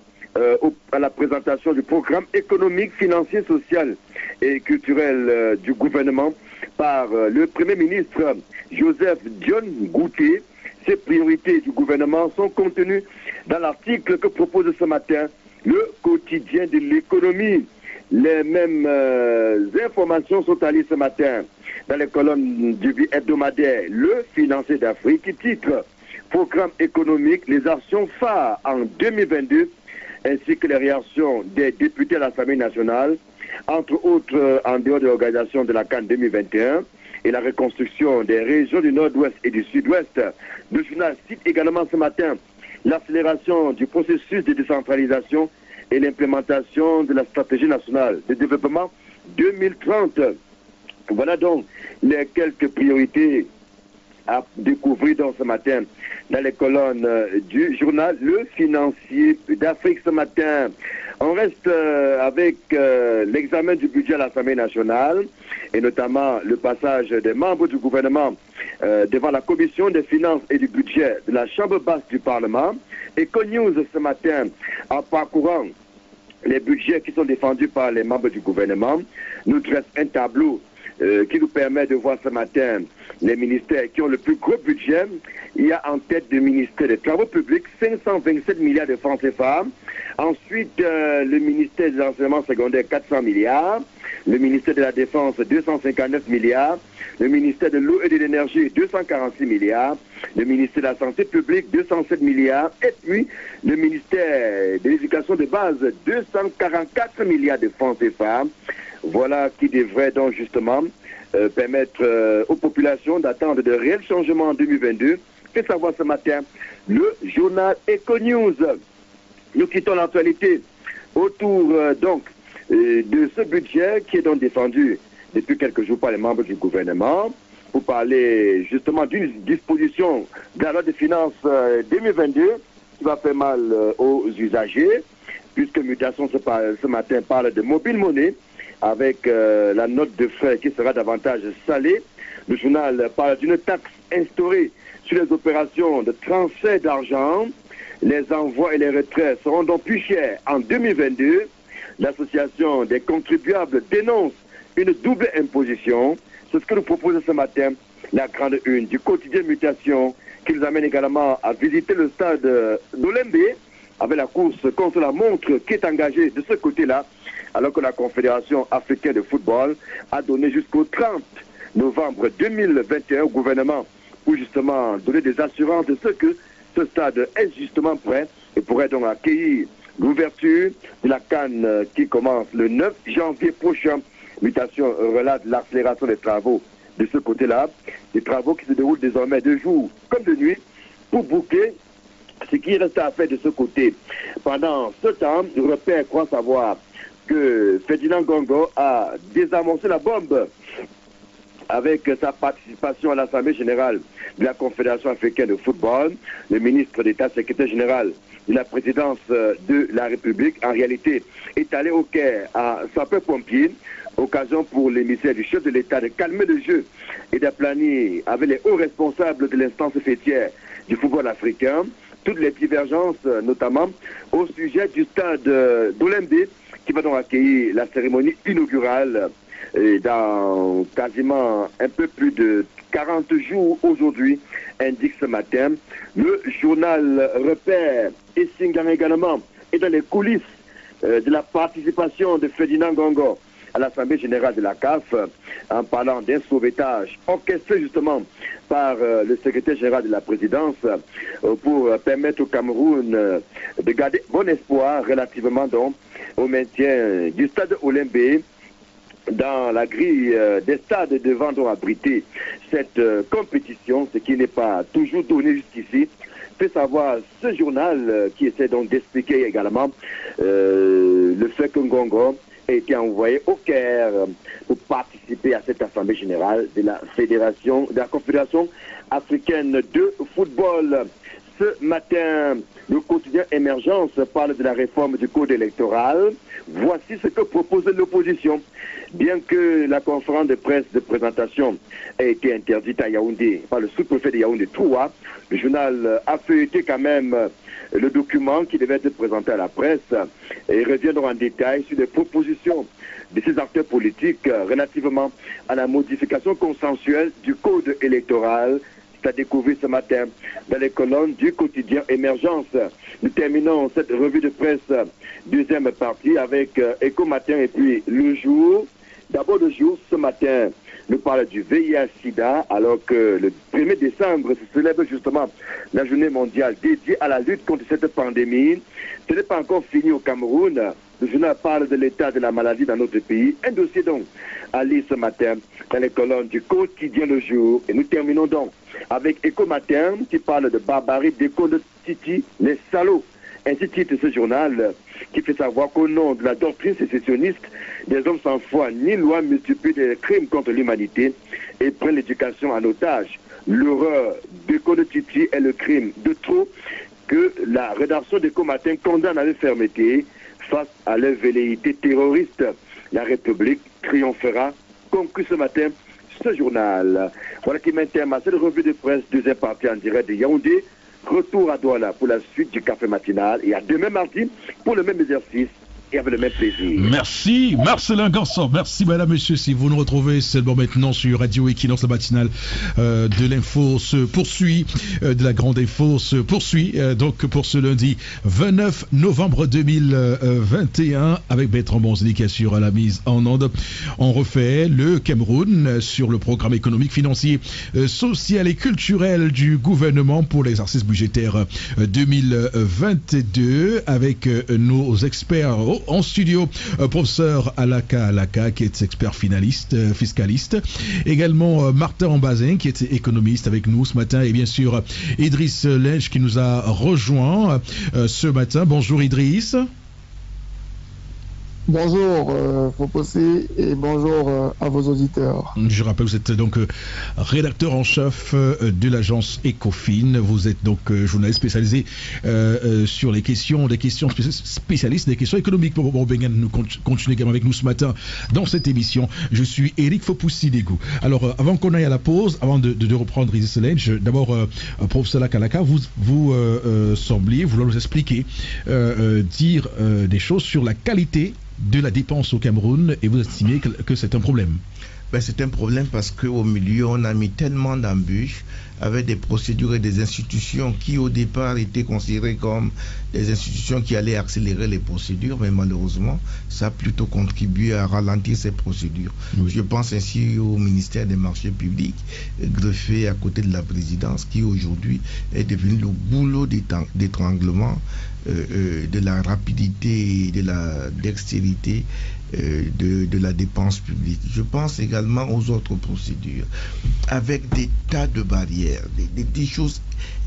à la présentation du programme économique, financier, social et culturel du gouvernement par le Premier ministre Joseph Dion Ngouté. Ces priorités du gouvernement sont contenues dans l'article que propose ce matin le quotidien de l'économie. Les mêmes informations sont allées ce matin dans les colonnes du hebdomadaire Le Financier d'Afrique qui titre « Programme économique, les actions phares en 2022 » ainsi que les réactions des députés à l'Assemblée nationale, entre autres en dehors de l'organisation de la Cannes 2021 et la reconstruction des régions du nord-ouest et du sud-ouest. Le journal cite également ce matin l'accélération du processus de décentralisation et l'implémentation de la stratégie nationale de développement 2030. Voilà donc les quelques priorités à découvrir dans ce matin dans les colonnes du journal Le Financier d'Afrique ce matin. On reste avec l'examen du budget à l'Assemblée nationale et notamment le passage des membres du gouvernement devant la commission des finances et du budget de la Chambre basse du Parlement. Econews ce matin, en parcourant les budgets qui sont défendus par les membres du gouvernement, nous dresse un tableau qui nous permet de voir ce matin les ministères qui ont le plus gros budget. Il y a en tête du ministère des Travaux publics 527 milliards de francs CFA. Ensuite, le ministère de l'enseignement secondaire 400 milliards. Le ministère de la Défense 259 milliards. Le ministère de l'eau et de l'énergie 246 milliards. Le ministère de la Santé publique 207 milliards. Et puis, le ministère de l'Éducation de base 244 milliards de francs CFA. Voilà qui devrait donc justement permettre aux populations d'attendre de réels changements en 2022. Fait savoir ce matin le journal Econews. Nous quittons l'actualité autour donc de ce budget qui est donc défendu depuis quelques jours par les membres du gouvernement pour parler justement d'une disposition de la loi de finances 2022 qui va faire mal aux usagers, puisque Mutation ce matin parle de mobile money avec la note de frais qui sera davantage salée. Le journal parle d'une taxe instaurée sur les opérations de transfert d'argent. Les envois et les retraits seront donc plus chers en 2022. L'association des contribuables dénonce une double imposition. C'est ce que nous propose ce matin la grande une du quotidien Mutation, qui nous amène également à visiter le stade d'Olembe avec la course contre la montre qui est engagée de ce côté-là, alors que la Confédération africaine de football a donné jusqu'au 30 novembre 2021 au gouvernement pour justement donner des assurances de ce que ce stade est justement prêt et pourrait donc accueillir l'ouverture de la Cannes qui commence le 9 janvier prochain. Mutation relate l'accélération des travaux de ce côté-là, des travaux qui se déroulent désormais de jour comme de nuit pour boucler ce qui reste à faire de ce côté. Pendant ce temps, Repère croit savoir que Ferdinand Gongo a désamorcé la bombe avec sa participation à l'Assemblée générale de la Confédération africaine de football, le ministre d'État, secrétaire général de la présidence de la République, en réalité, est allé au Caire à sapeurs-pompiers, occasion pour l'émissaire du chef de l'État de calmer le jeu et d'aplanir avec les hauts responsables de l'instance fêtière du football africain toutes les divergences, notamment au sujet du stade d'Olembe, qui va donc accueillir la cérémonie inaugurale dans quasiment un peu plus de 40 jours aujourd'hui, indique ce matin. Le journal Repère et Singan également est dans les coulisses de la participation de Ferdinand Gongo à l'Assemblée générale de la CAF, en parlant d'un sauvetage orchestré justement par le secrétaire général de la présidence pour permettre au Cameroun de garder bon espoir relativement donc au maintien du stade Olembe dans la grille des stades devant donc abriter cette compétition, ce qui n'est pas toujours donné jusqu'ici. Fait savoir ce journal qui essaie donc d'expliquer également le fait que Ngongo a été envoyé au Caire pour participer à cette assemblée générale de la Confédération africaine de football. Ce matin, le quotidien Émergence parle de la réforme du code électoral. Voici ce que propose l'opposition. Bien que la conférence de presse de présentation ait été interdite à Yaoundé par le sous-préfet de Yaoundé Troua, le journal a feuilleté quand même le document qui devait être présenté à la presse et revient donc en détail sur les propositions de ces acteurs politiques relativement à la modification consensuelle du code électoral. C'est à découvrir ce matin dans les colonnes du quotidien Émergence. Nous terminons cette revue de presse deuxième partie avec Écho Matin et puis Le Jour. D'abord Le Jour, ce matin, nous parle du VIH-Sida, alors que le 1er décembre se célèbre justement la journée mondiale dédiée à la lutte contre cette pandémie. Ce n'est pas encore fini au Cameroun. Le journal parle de l'état de la maladie dans notre pays. Un dossier donc à lire ce matin dans les colonnes du quotidien Le Jour. Et nous terminons donc avec Écho Matin qui parle de barbarie d'écho de Titi, les salauds. Ainsi titre ce journal qui fait savoir qu'au nom de la doctrine sécessionniste, des hommes sans foi ni loi multiplient des crimes contre l'humanité et prennent l'éducation en otage. L'horreur d'Écho de Titi est le crime de trop que la rédaction d'Écho Matin condamne avec fermeté face à leur velléité terroriste. La République triomphera, conclut ce matin ce journal. Voilà qui met terme à cette revue de presse, deuxième partie en direct de Yaoundé. Retour à Douala pour la suite du café matinal et à demain mardi pour le même exercice et avec le même plaisir. Merci Marcelin Ganson, merci madame, monsieur. Si vous nous retrouvez seulement maintenant sur Radio Equinox, la matinale de l'info se poursuit, de la grande info se poursuit, donc pour ce lundi 29 novembre 2021 avec Bertrand Bonzini qui assure à la mise en onde. On refait le Cameroun sur le programme économique, financier, social et culturel du gouvernement pour l'exercice budgétaire 2022 avec nos experts en studio, professeur Alaka qui est expert fiscaliste, également Martin Ambazin qui est économiste avec nous ce matin et bien sûr Idriss Lynch qui nous a rejoint ce matin. Bonjour Idriss. Bonjour Fopossi et bonjour à vos auditeurs. Je rappelle, vous êtes donc rédacteur en chef de l'agence Ecofin. Vous êtes donc journaliste spécialisé sur des questions spécialistes, des questions économiques. Pour nous continuer également avec nous ce matin dans cette émission. Je suis Eric Fopoussi-Dégou. Alors, avant qu'on aille à la pause, avant de reprendre Idriss Lynch, d'abord, professeur Alaka, vous sembliez vouloir nous expliquer, dire des choses sur la qualité de la dépense au Cameroun et vous estimez que c'est un problème. C'est un problème parce qu'au milieu, on a mis tellement d'embûches avec des procédures et des institutions qui, au départ, étaient considérées comme des institutions qui allaient accélérer les procédures, mais malheureusement, ça a plutôt contribué à ralentir ces procédures. Oui. Je pense ainsi au ministère des Marchés Publics, greffé à côté de la présidence, qui aujourd'hui est devenu le goulot d'étranglement de la rapidité et de la dextérité de la dépense publique. Je pense également aux autres procédures, avec des tas de barrières, des choses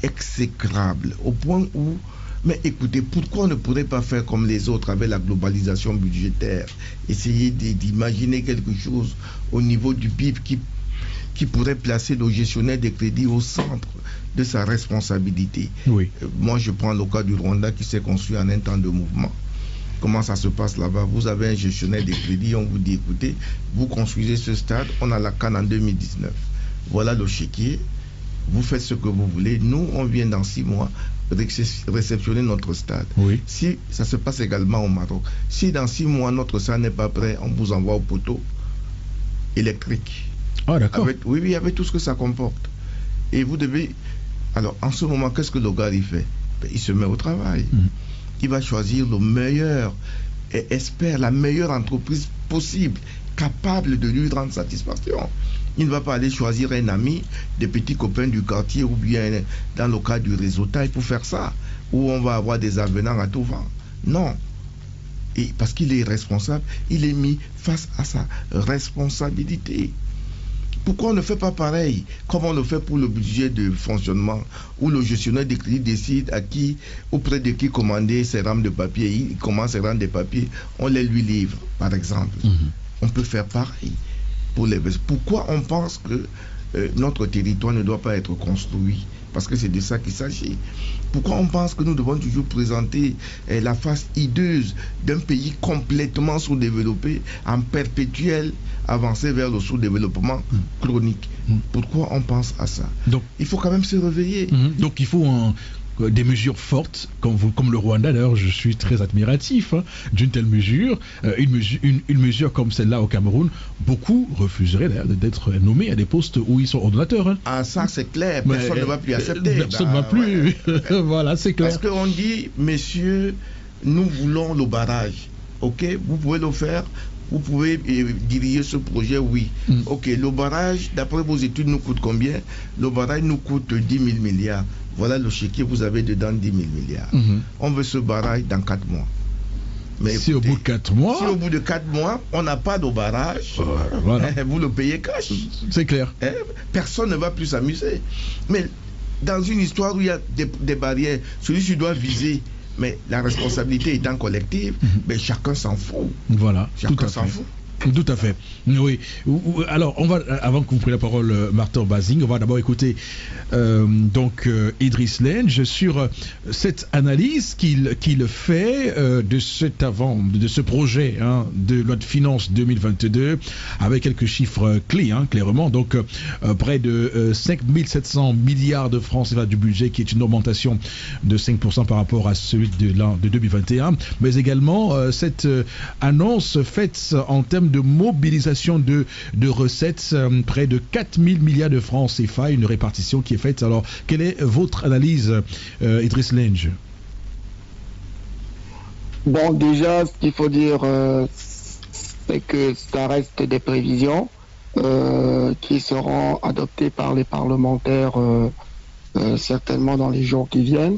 exécrables, au point où, mais écoutez, pourquoi on ne pourrait pas faire comme les autres avec la globalisation budgétaire, essayer d'imaginer quelque chose au niveau du PIB qui qui pourrait placer le gestionnaire des crédits au centre de sa responsabilité. Oui. Moi, je prends le cas du Rwanda qui s'est construit en un temps de mouvement. Comment ça se passe là-bas? Vous avez un gestionnaire des crédits, on vous dit, écoutez, vous construisez ce stade, on a la CAN en 2019. Voilà le chéquier, vous faites ce que vous voulez. Nous, on vient dans 6 mois réceptionner notre stade. Oui. Si ça se passe également au Maroc, si dans 6 mois notre stade n'est pas prêt, on vous envoie au poteau électrique. Ah, d'accord. Oui, avec tout ce que ça comporte. Et vous devez... Alors, en ce moment, qu'est-ce que le gars il fait? Il se met au travail. Il va choisir le meilleur et espère la meilleure entreprise possible, capable de lui rendre satisfaction. Il ne va pas aller choisir un ami, des petits copains du quartier ou bien dans le cas du réseautage pour faire ça, où on va avoir des avenants à tout vent. Non. Et parce qu'il est responsable, il est mis face à sa responsabilité. Pourquoi on ne fait pas pareil comme on le fait pour le budget de fonctionnement, où le gestionnaire des crédits décide auprès de qui commander ses rames de papier, il commence ses rames de papier, on les lui livre, par exemple. On peut faire pareil. Pourquoi on pense que notre territoire ne doit pas être construit? Parce que c'est de ça qu'il s'agit. Pourquoi on pense que nous devons toujours présenter la face hideuse d'un pays complètement sous-développé, en perpétuelle avancée vers le sous-développement chronique? Pourquoi on pense à ça? Donc, il faut quand même se réveiller. Donc il faut des mesures fortes, comme le Rwanda. D'ailleurs, je suis très admiratif d'une telle mesure. Une mesure comme celle-là au Cameroun, beaucoup refuseraient d'être nommés à des postes où ils sont ordonnateurs. Ah, ça c'est clair, personne ne va plus accepter. Personne ne va plus. Ouais. Voilà, c'est clair. Parce qu'on dit, messieurs, nous voulons le barrage. Ok, vous pouvez le faire. Vous pouvez diriger ce projet, oui. Ok, le barrage, d'après vos études, nous coûte combien? Le barrage nous coûte 10 000 milliards. Voilà le chéquier, vous avez dedans 10 000 milliards. On veut ce barrage dans 4 mois. Mais si écoutez, au bout de 4 mois... Si au bout de 4 mois, on n'a pas de barrage, voilà. Vous le payez cash. C'est clair. Personne ne va plus s'amuser. Mais dans une histoire où il y a des barrières, celui-ci doit viser... Mais la responsabilité étant collective, mais chacun s'en fout. Voilà, chacun s'en fout. Tout à fait. Oui. Alors, on va, avant que vous preniez la parole, Martin Basing, on va d'abord écouter Idriss Lenj sur cette analyse qu'il fait de ce projet de loi de finances 2022, avec quelques chiffres clés, clairement. Donc, près de 5 700 milliards de francs CFA du budget, qui est une augmentation de 5% par rapport à celui de 2021, mais également cette annonce faite en termes de mobilisation de recettes, près de 4 000 milliards de francs CFA, une répartition qui est faite. Alors, quelle est votre analyse, Idriss Lenj? Bon, déjà, ce qu'il faut dire, c'est que ça reste des prévisions qui seront adoptées par les parlementaires certainement dans les jours qui viennent.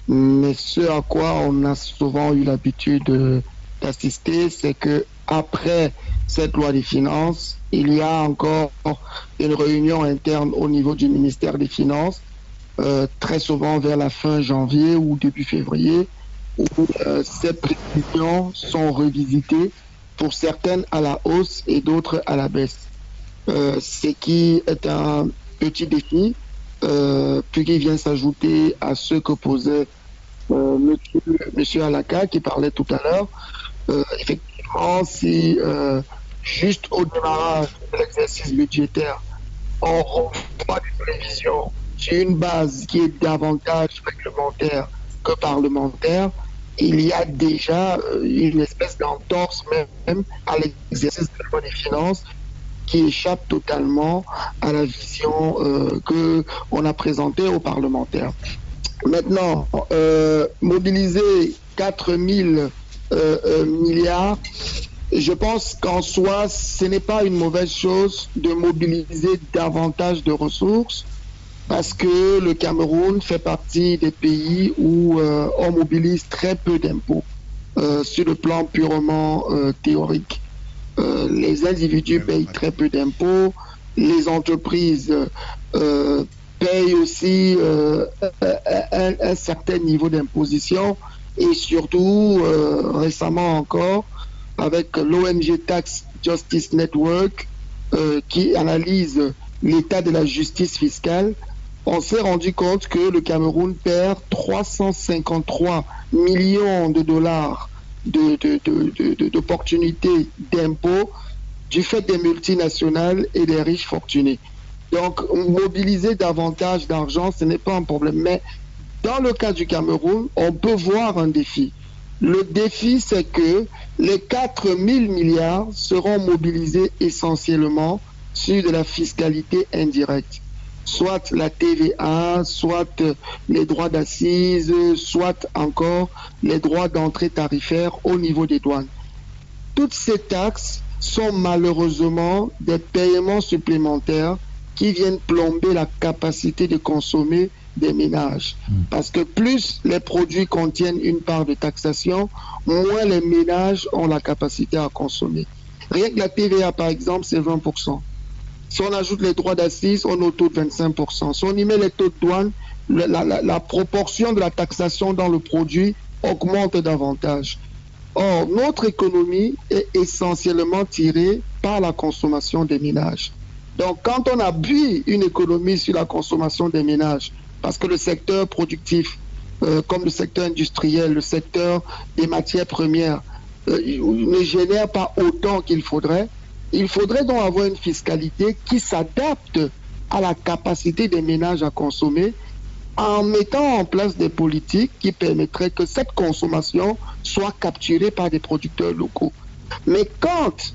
Mais ce à quoi on a souvent eu l'habitude d'assister, c'est que après cette loi des finances, il y a encore une réunion interne au niveau du ministère des Finances, très souvent vers la fin janvier ou début février, où ces prévisions sont revisitées, pour certaines à la hausse et d'autres à la baisse. Ce qui est un petit défi, puis qui vient s'ajouter à ce que posait monsieur Alaka, qui parlait tout à l'heure. Effectivement, si juste au démarrage de l'exercice budgétaire, on revoit des prévisions sur une base qui est davantage réglementaire que parlementaire, il y a déjà une espèce d'entorse même à l'exercice de la loi des finances qui échappe totalement à la vision qu'on a présentée aux parlementaires. Maintenant, mobiliser 4 000 milliards, je pense qu'en soi, ce n'est pas une mauvaise chose de mobiliser davantage de ressources, parce que le Cameroun fait partie des pays où on mobilise très peu d'impôts sur le plan purement théorique. Les individus payent très peu d'impôts, les entreprises payent aussi un certain niveau d'imposition, et surtout récemment encore avec l'ONG Tax Justice Network qui analyse l'état de la justice fiscale, on s'est rendu compte que le Cameroun perd 353 millions de dollars d'opportunités d'impôts du fait des multinationales et des riches fortunés. Donc, mobiliser davantage d'argent, ce n'est pas un problème. Mais dans le cas du Cameroun, on peut voir un défi. Le défi, c'est que les 4 000 milliards seront mobilisés essentiellement sur de la fiscalité indirecte. Soit la TVA, soit les droits d'assises, soit encore les droits d'entrée tarifaire au niveau des douanes. Toutes ces taxes sont malheureusement des paiements supplémentaires qui viennent plomber la capacité de consommer des ménages. Parce que plus les produits contiennent une part de taxation, moins les ménages ont la capacité à consommer. Rien que la TVA, par exemple, c'est 20%. Si on ajoute les droits d'assises, on est au taux de 25%. Si on y met les taux de douane, la proportion de la taxation dans le produit augmente davantage. Or, notre économie est essentiellement tirée par la consommation des ménages. Donc, quand on appuie une économie sur la consommation des ménages, parce que le secteur productif, comme le secteur industriel, le secteur des matières premières, ne génère pas autant qu'il faudrait, il faudrait donc avoir une fiscalité qui s'adapte à la capacité des ménages à consommer en mettant en place des politiques qui permettraient que cette consommation soit capturée par des producteurs locaux. Mais quand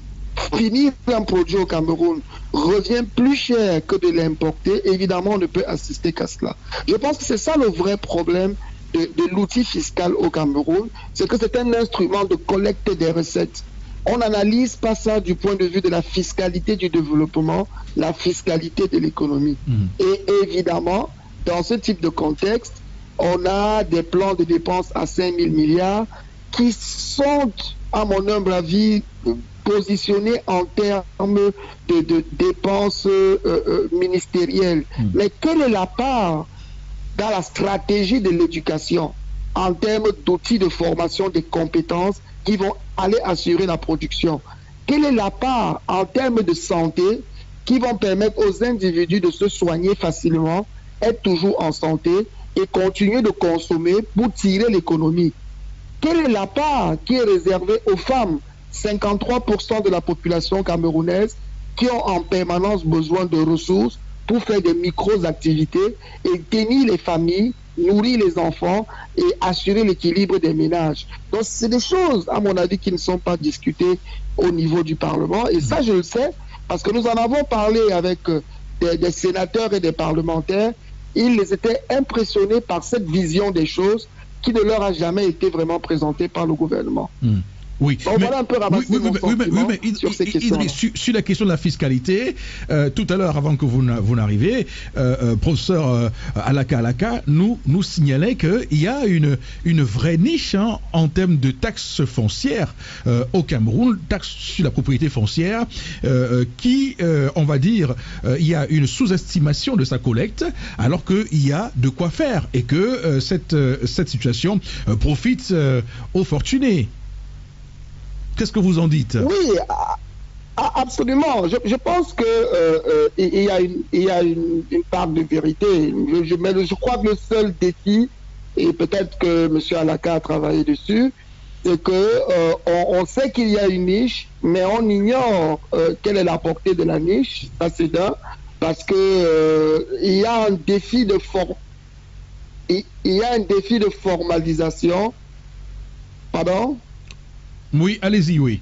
finir un produit au Cameroun revient plus cher que de l'importer, évidemment on ne peut assister qu'à cela. Je pense que c'est ça le vrai problème de l'outil fiscal au Cameroun, c'est que c'est un instrument de collecte des recettes. On n'analyse pas ça du point de vue de la fiscalité du développement, la fiscalité de l'économie. Et évidemment, dans ce type de contexte, on a des plans de dépenses à 5 000 milliards qui sont, à mon humble avis, positionnés en termes de dépenses ministérielles. Mais quelle est la part dans la stratégie de l'éducation en termes d'outils de formation des compétences qui vont aller assurer la production? Quelle est la part en termes de santé qui vont permettre aux individus de se soigner facilement, être toujours en santé et continuer de consommer pour tirer l'économie? Quelle est la part qui est réservée aux femmes, 53% de la population camerounaise, qui ont en permanence besoin de ressources pour faire des micro-activités et tenir les familles, nourrir les enfants et assurer l'équilibre des ménages? Donc c'est des choses, à mon avis, qui ne sont pas discutées au niveau du Parlement. Et ça, je le sais, parce que nous en avons parlé avec des sénateurs et des parlementaires. Ils étaient impressionnés par cette vision des choses qui ne leur a jamais été vraiment présentée par le gouvernement. Oui, donc, voilà un peu ramasser mon sentiment sur ces questions. Sur la question de la fiscalité, tout à l'heure, avant que vous n'arriviez, professeur Alaka nous signalait qu'il y a une vraie niche en termes de taxes foncières au Cameroun, taxes sur la propriété foncière, qui, on va dire, il y a une sous-estimation de sa collecte, alors qu'il y a de quoi faire et que cette situation profite aux fortunés. Qu'est-ce que vous en dites? Oui, absolument. Je pense que il y a une part de vérité. Mais je crois que le seul défi, et peut-être que M. Alaka a travaillé dessus, c'est que on sait qu'il y a une niche, mais on ignore quelle est la portée de la niche. Ça, c'est d'un, parce que il y a un défi de formalisation. Pardon? Oui, allez-y, oui.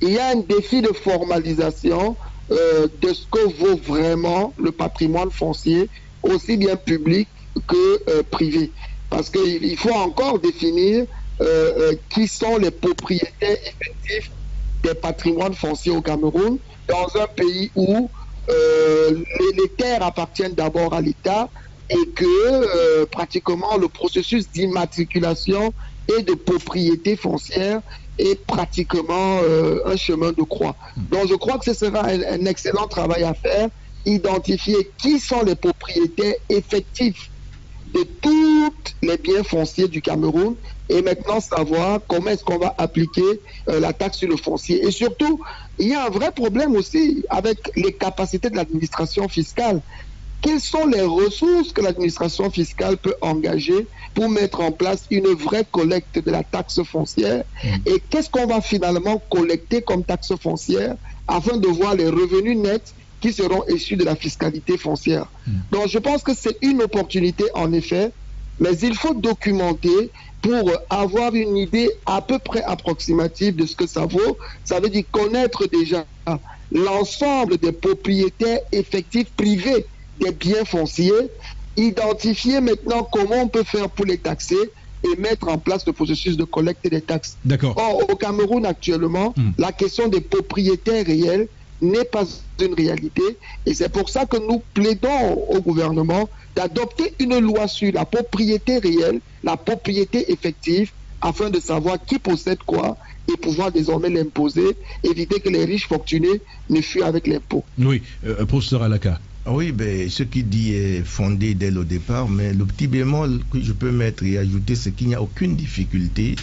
Il y a un défi de formalisation de ce que vaut vraiment le patrimoine foncier, aussi bien public que privé. Parce qu'il faut encore définir qui sont les propriétaires effectifs des patrimoines fonciers au Cameroun, dans un pays où les terres appartiennent d'abord à l'État et que pratiquement le processus d'immatriculation et de propriété foncière est pratiquement un chemin de croix. Donc je crois que ce sera un excellent travail à faire, identifier qui sont les propriétaires effectifs de tous les biens fonciers du Cameroun et maintenant savoir comment est-ce qu'on va appliquer la taxe sur le foncier. Et surtout, il y a un vrai problème aussi avec les capacités de l'administration fiscale. Quelles sont les ressources que l'administration fiscale peut engager pour mettre en place une vraie collecte de la taxe foncière et qu'est-ce qu'on va finalement collecter comme taxe foncière afin de voir les revenus nets qui seront issus de la fiscalité foncière. Donc je pense que c'est une opportunité en effet, mais il faut documenter pour avoir une idée à peu près approximative de ce que ça vaut. Ça veut dire connaître déjà l'ensemble des propriétaires effectifs privés des biens fonciers, identifier maintenant comment on peut faire pour les taxer et mettre en place le processus de collecte des taxes. D'accord. Or, au Cameroun actuellement, la question des propriétaires réels n'est pas une réalité et c'est pour ça que nous plaidons au gouvernement d'adopter une loi sur la propriété réelle, la propriété effective, afin de savoir qui possède quoi et pouvoir désormais l'imposer, éviter que les riches fortunés ne fuient avec l'impôt. Oui, professeur Alaka. Oui, ben, ce qu'il dit est fondé dès le départ, mais le petit bémol que je peux mettre et ajouter, c'est qu'il n'y a aucune difficulté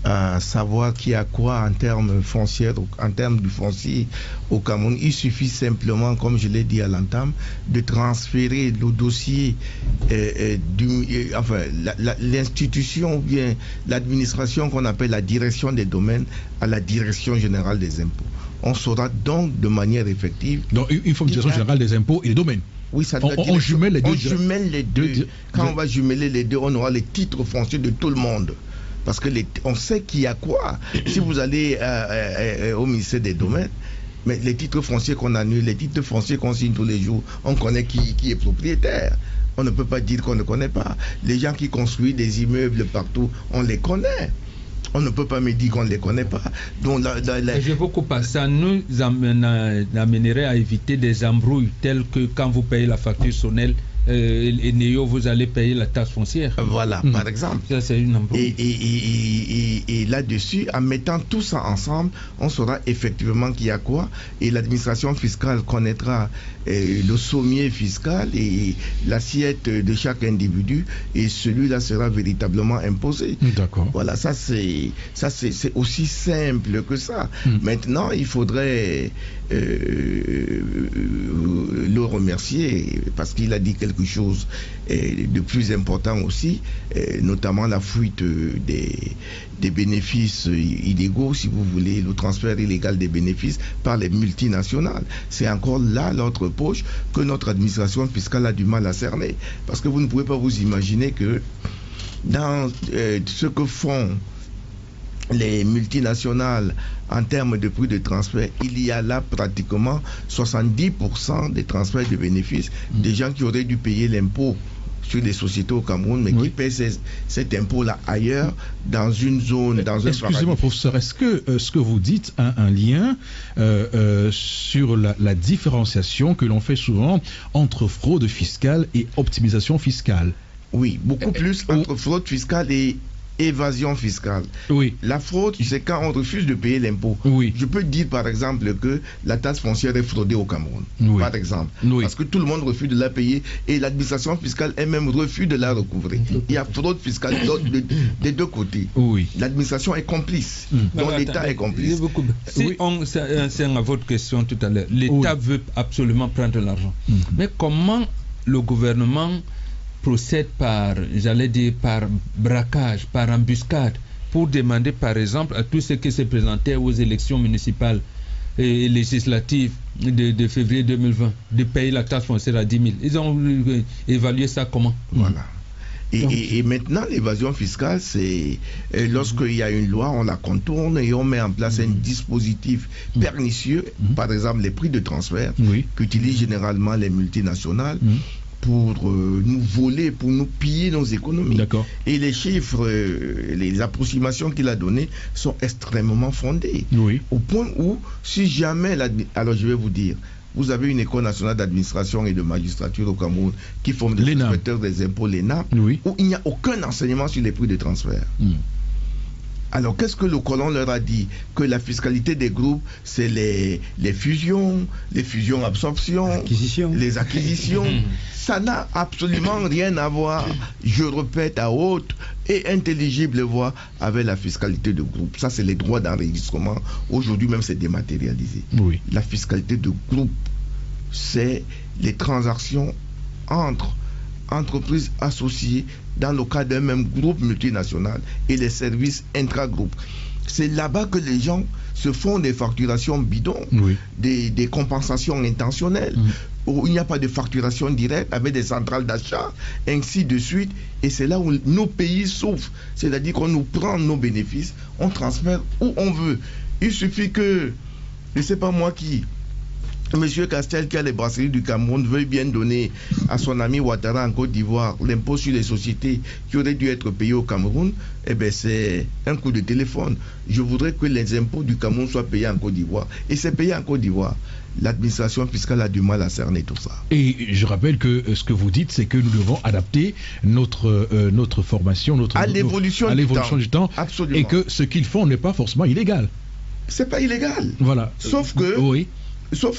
à savoir qui a quoi en termes fonciers, en termes du foncier au Cameroun. Il suffit simplement, comme je l'ai dit à l'entame, de transférer le dossier, l'institution ou bien l'administration qu'on appelle la direction des domaines à la direction générale des impôts. On saura donc de manière effective. Donc une forme de direction générale des impôts et des domaines. Oui, ça doit on jumelle les deux. On jumelle les deux. Quand on va jumeler les deux, on aura les titres fonciers de tout le monde. Parce que on sait qu'il y a quoi. Si vous allez au ministère des Domaines, mais les titres fonciers qu'on annule, les titres fonciers qu'on signe tous les jours, on connaît qui est propriétaire. On ne peut pas dire qu'on ne connaît pas. Les gens qui construisent des immeubles partout, on les connaît. On ne peut pas me dire qu'on ne les connaît pas. Donc, je veux que ça nous amènerait à éviter des embrouilles telles que quand vous payez la facture Sonel et Néo, vous allez payer la taxe foncière. Voilà, par exemple. Ça, c'est une embrouille. Et là-dessus, en mettant tout ça ensemble, on saura effectivement qu'il y a quoi. Et l'administration fiscale connaîtra le sommier fiscal et l'assiette de chaque individu. Et celui-là sera véritablement imposé. D'accord. Voilà, ça c'est aussi simple que ça. Maintenant, il faudrait le remercier parce qu'il a dit quelque chose de plus important aussi, notamment la fuite des bénéfices illégaux, si vous voulez, le transfert illégal des bénéfices par les multinationales. C'est encore là l'autre poche que notre administration fiscale a du mal à cerner, parce que vous ne pouvez pas vous imaginer que dans ce que font les multinationales en termes de prix de transfert, il y a là pratiquement 70% des transferts de bénéfices des gens qui auraient dû payer l'impôt sur les sociétés au Cameroun, mais qui paient cet impôt-là ailleurs, dans une zone, dans un... Excusez-moi, professeur, est-ce que ce que vous dites a un lien sur la différenciation que l'on fait souvent entre fraude fiscale et optimisation fiscale? Oui, beaucoup plus entre fraude fiscale et évasion fiscale. Oui. La fraude, c'est quand on refuse de payer l'impôt. Oui. Je peux dire par exemple que la taxe foncière est fraudée au Cameroun. Oui. Par exemple. Oui. Parce que tout le monde refuse de la payer et l'administration fiscale elle-même refuse de la recouvrer. Il y a fraude fiscale des deux côtés. Oui. L'administration est complice. Donc l'État est complice. Si on s'en à votre question tout à l'heure, l'État veut absolument prendre l'argent. Mais comment le gouvernement procède par braquage, par embuscade, pour demander par exemple à tous ceux qui se présentaient aux élections municipales et législatives de février 2020 de payer la taxe foncière à 10 000. Ils ont évalué ça comment? Voilà. Et maintenant, l'évasion fiscale, c'est lorsqu'il y a une loi, on la contourne et on met en place un dispositif pernicieux, par exemple les prix de transfert qu'utilisent généralement les multinationales, pour nous voler, pour nous piller nos économies. D'accord. Et les chiffres, les approximations qu'il a données sont extrêmement fondées. Oui. Au point où, si jamais, alors je vais vous dire, vous avez une école nationale d'administration et de magistrature au Cameroun qui forme des inspecteurs des impôts, l'ENAP, où il n'y a aucun enseignement sur les prix de transfert. Alors, qu'est-ce que le colon leur a dit? Que la fiscalité des groupes, c'est les fusions, absorptions, les acquisitions. Ça n'a absolument rien à voir, je répète, à haute et intelligible voix avec la fiscalité de groupe. Ça, c'est les droits d'enregistrement. Aujourd'hui même, c'est dématérialisé. Oui. La fiscalité de groupe, c'est les transactions entre entreprises associées dans le cadre d'un même groupe multinational et les services intra-groupes. C'est là-bas que les gens se font des facturations bidons, des compensations intentionnelles, où il n'y a pas de facturation directe avec des centrales d'achat, ainsi de suite. Et c'est là où nos pays souffrent. C'est-à-dire qu'on nous prend nos bénéfices, on transfère où on veut. Il suffit que, je ne sais pas moi qui, Monsieur Castel, qui a les brasseries du Cameroun, veuille bien donner à son ami Ouattara en Côte d'Ivoire l'impôt sur les sociétés qui aurait dû être payé au Cameroun. Eh bien, c'est un coup de téléphone. Je voudrais que les impôts du Cameroun soient payés en Côte d'Ivoire. Et c'est payé en Côte d'Ivoire. L'administration fiscale a du mal à cerner tout ça. Et je rappelle que ce que vous dites, c'est que nous devons adapter notre formation, à l'évolution du temps. Absolument. Et que ce qu'ils font n'est pas forcément illégal. C'est pas illégal. Voilà. Sauf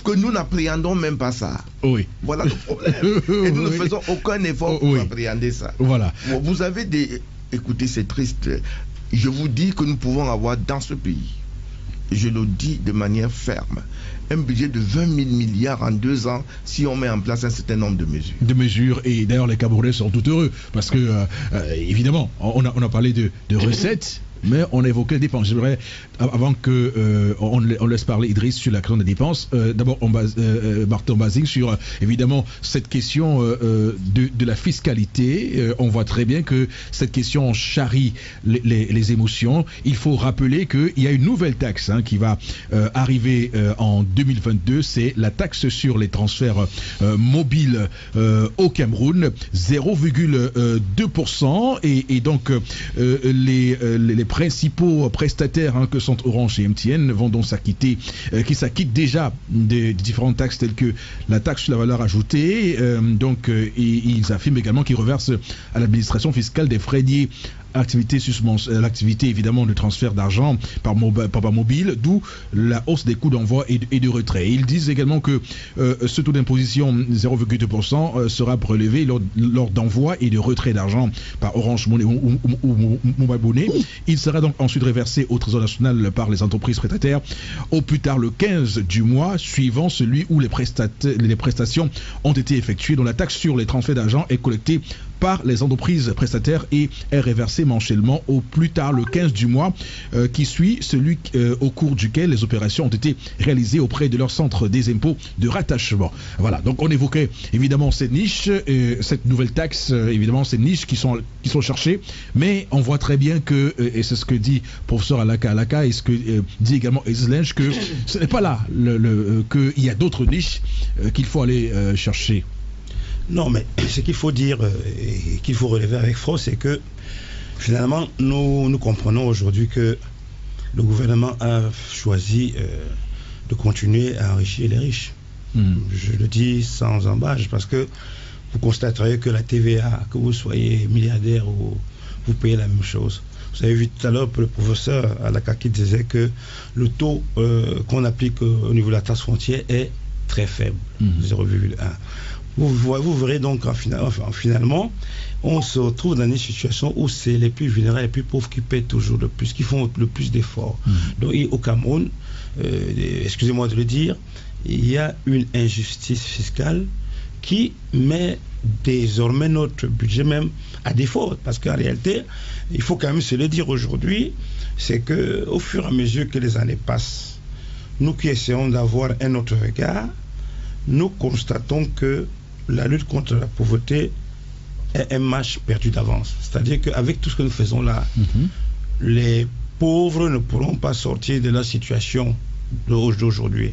que nous n'appréhendons même pas ça. Oui. Voilà le problème. Et nous ne faisons aucun effort pour appréhender ça. Voilà. Vous avez des... Écoutez, c'est triste. Je vous dis que nous pouvons avoir dans ce pays, je le dis de manière ferme, un budget de 20 000 milliards en 2 ans si on met en place un certain nombre de mesures. De mesures, et d'ailleurs les Camerounais sont tout heureux, parce que, évidemment, on a parlé de recettes, mais on a évoqué les dépenses. J'aimerais, avant on laisse parler Idriss sur la question des dépenses, d'abord Martin Basing sur évidemment cette question de la fiscalité. On voit très bien que cette question charrie les émotions. Il faut rappeler qu'il y a une nouvelle taxe qui va arriver en 2022, c'est la taxe sur les transferts mobiles au Cameroun, 0,2%, et donc les principaux prestataires que sont Orange et MTN vont donc s'acquitter, qui s'acquittent déjà des différentes taxes telles que la taxe sur la valeur ajoutée. Ils affirment également qu'ils reversent à l'administration fiscale des frais liés l'activité évidemment de transfert d'argent par mobile, d'où la hausse des coûts d'envoi et de retrait. Ils disent également que ce taux d'imposition 0,2% sera prélevé lors d'envoi et de retrait d'argent par Orange Money ou Mobile Money. Il sera donc ensuite reversé au Trésor national par les entreprises prestataires au plus tard le 15 du mois suivant celui où les prestations ont été effectuées, dont la taxe sur les transferts d'argent est collectée par les entreprises prestataires et est reversée mensuellement au plus tard le 15 du mois qui suit, celui au cours duquel les opérations ont été réalisées auprès de leur centre des impôts de rattachement. Voilà, donc on évoquait évidemment ces niches, cette nouvelle taxe, évidemment ces niches qui sont cherchées, mais on voit très bien que, et c'est ce que dit professeur Alaka et ce que dit également Ezlench, que ce n'est pas là qu'il y a d'autres niches qu'il faut aller chercher. Non, mais ce qu'il faut dire et qu'il faut relever avec force, c'est que finalement, nous comprenons aujourd'hui que le gouvernement a choisi de continuer à enrichir les riches. Je le dis sans embâche, parce que vous constaterez que la TVA, que vous soyez milliardaire ou vous payez la même chose. Vous avez vu tout à l'heure le professeur Alaka qui disait que le taux qu'on applique au niveau de la taxe frontière est très faible, 0,1. Vous verrez donc finalement, on se retrouve dans une situation où c'est les plus vulnérables, les plus pauvres qui paient toujours le plus, qui font le plus d'efforts. Donc au Cameroun, excusez-moi de le dire, il y a une injustice fiscale qui met désormais notre budget même à défaut, parce qu'en réalité, il faut quand même se le dire aujourd'hui, c'est que au fur et à mesure que les années passent, nous qui essayons d'avoir un autre regard, nous constatons que la lutte contre la pauvreté est un match perdu d'avance. C'est-à-dire qu'avec tout ce que nous faisons là, les pauvres ne pourront pas sortir de la situation d'aujourd'hui.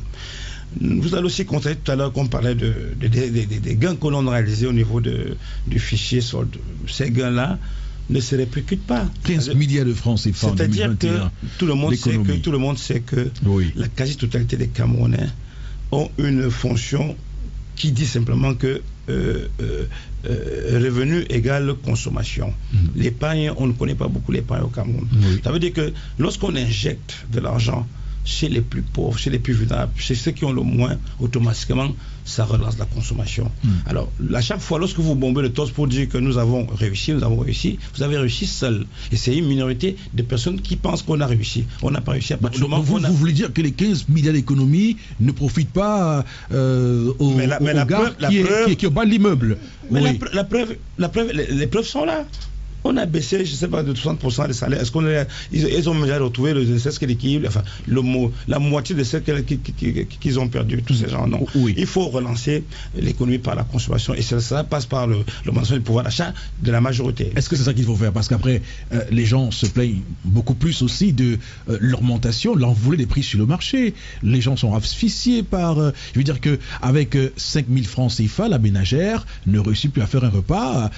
Vous allez aussi constater tout à l'heure qu'on parlait des gains que l'on a réalisés au niveau du fichier solde. Ces gains-là ne se répercutent pas. 15 milliards de francs CFA en 2021. C'est-à-dire que tout le monde sait que la quasi-totalité des Camerounais ont une fonction qui dit simplement que revenu égale consommation. L'épargne, on ne connaît pas beaucoup l'épargne au Cameroun. Ça veut dire que lorsqu'on injecte de l'argent chez les plus pauvres, chez les plus vulnérables, chez ceux qui ont le moins, automatiquement, ça relance la consommation. Alors, à chaque fois, lorsque vous bombez le torse pour dire que nous avons réussi, vous avez réussi seul. Et c'est une minorité de personnes qui pensent qu'on a réussi. On n'a pas réussi à partir du moment où vous voulez dire que les 15 milliards d'économies ne profitent pas aux gars qui ont bas l'immeuble. Mais la preuve, les preuves sont là. On a baissé, je ne sais pas, de 60% des salaires. Est-ce ils ont déjà retrouvé l'équilibre, enfin, la moitié de ce qu'ils ont perdu, tous ces gens? Non. Il faut relancer l'économie par la consommation et ça passe par l'augmentation du pouvoir d'achat de la majorité. Est-ce que c'est ça qu'il faut faire? Parce qu'après, les gens se plaignent beaucoup plus aussi de l'augmentation, l'envolée des prix sur le marché. Les gens sont asphyxiés par... je veux dire qu'avec 5 000 francs CFA, la ménagère ne réussit plus à faire un repas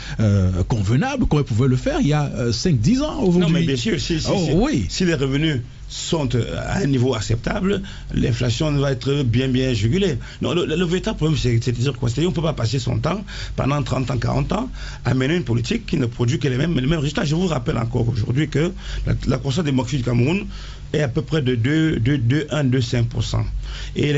convenable comme elle pouvait le faire il y a 5-10 ans aujourd'hui. Non, mais bien sûr, si les revenus sont à un niveau acceptable, l'inflation va être bien jugulée. Non, le véritable problème, c'est de dire quoi? C'est-à-dire qu'on ne peut pas passer son temps, pendant 30 ans, 40 ans, à mener une politique qui ne produit que les mêmes résultats. Je vous rappelle encore aujourd'hui que la croissance démographique du Cameroun est à peu près de 2,5%. Et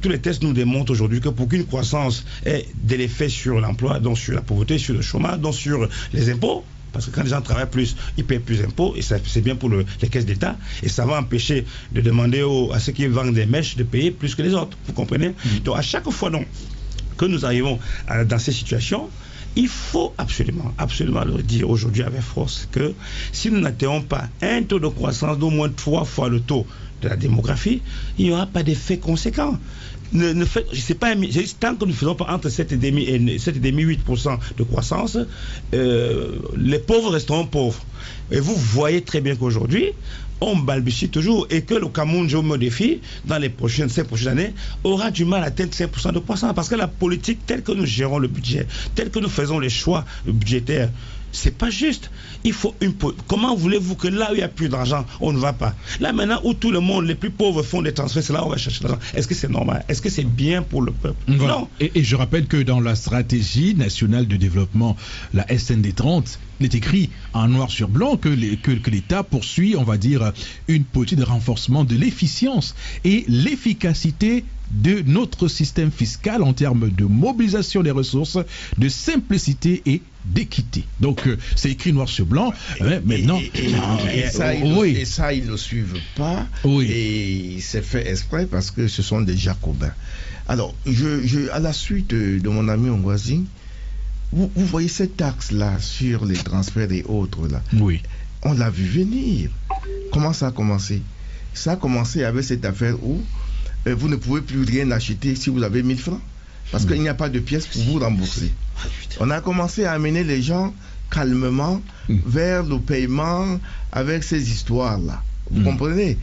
tous les tests nous démontrent aujourd'hui que pour qu'une croissance ait de l'effet sur l'emploi, donc sur la pauvreté, sur le chômage, donc sur les impôts, parce que quand les gens travaillent plus, ils paient plus d'impôts, et c'est bien pour les caisses d'État, et ça va empêcher de demander à ceux qui vendent des mèches de payer plus que les autres, vous comprenez? Donc à chaque fois que nous arrivons dans ces situations, il faut absolument le dire aujourd'hui avec force que si nous n'atteignons pas un taux de croissance d'au moins 3 fois le taux de la démographie, il n'y aura pas d'effet conséquent. Tant que nous ne faisons pas entre 7,5 et 8% de croissance, les pauvres resteront pauvres. Et vous voyez très bien qu'aujourd'hui, on balbutie toujours et que le Cameroun, je me défie, dans les 5 prochaines années, aura du mal à atteindre 5% de croissance parce que la politique telle que nous gérons le budget, telle que nous faisons les choix budgétaires, c'est pas juste. Il faut comment voulez-vous que là où il n'y a plus d'argent, on ne va pas? Là maintenant où tout le monde, les plus pauvres font des transferts, c'est là où on va chercher l'argent. Est-ce que c'est normal? Est-ce que c'est bien pour le peuple? Voilà. Non. Et je rappelle que dans la stratégie nationale de développement, la SND 30, il est écrit en noir sur blanc que l'État poursuit, on va dire, une politique de renforcement de l'efficience et l'efficacité de notre système fiscal en termes de mobilisation des ressources, de simplicité et d'équité. Donc c'est écrit noir sur blanc. Maintenant, et ça ils ne le suivent pas. Et c'est fait exprès parce que ce sont des Jacobins. Alors, à la suite de mon ami Ongwazi, vous voyez cette taxe-là sur les transferts et autres là. On l'a vu venir. Comment ça a commencé? Ça a commencé avec cette affaire où vous ne pouvez plus rien acheter si vous avez 1000 francs. Parce qu'il n'y a pas de pièces pour vous rembourser. On a commencé à amener les gens calmement vers le paiement avec ces histoires-là. Vous comprenez?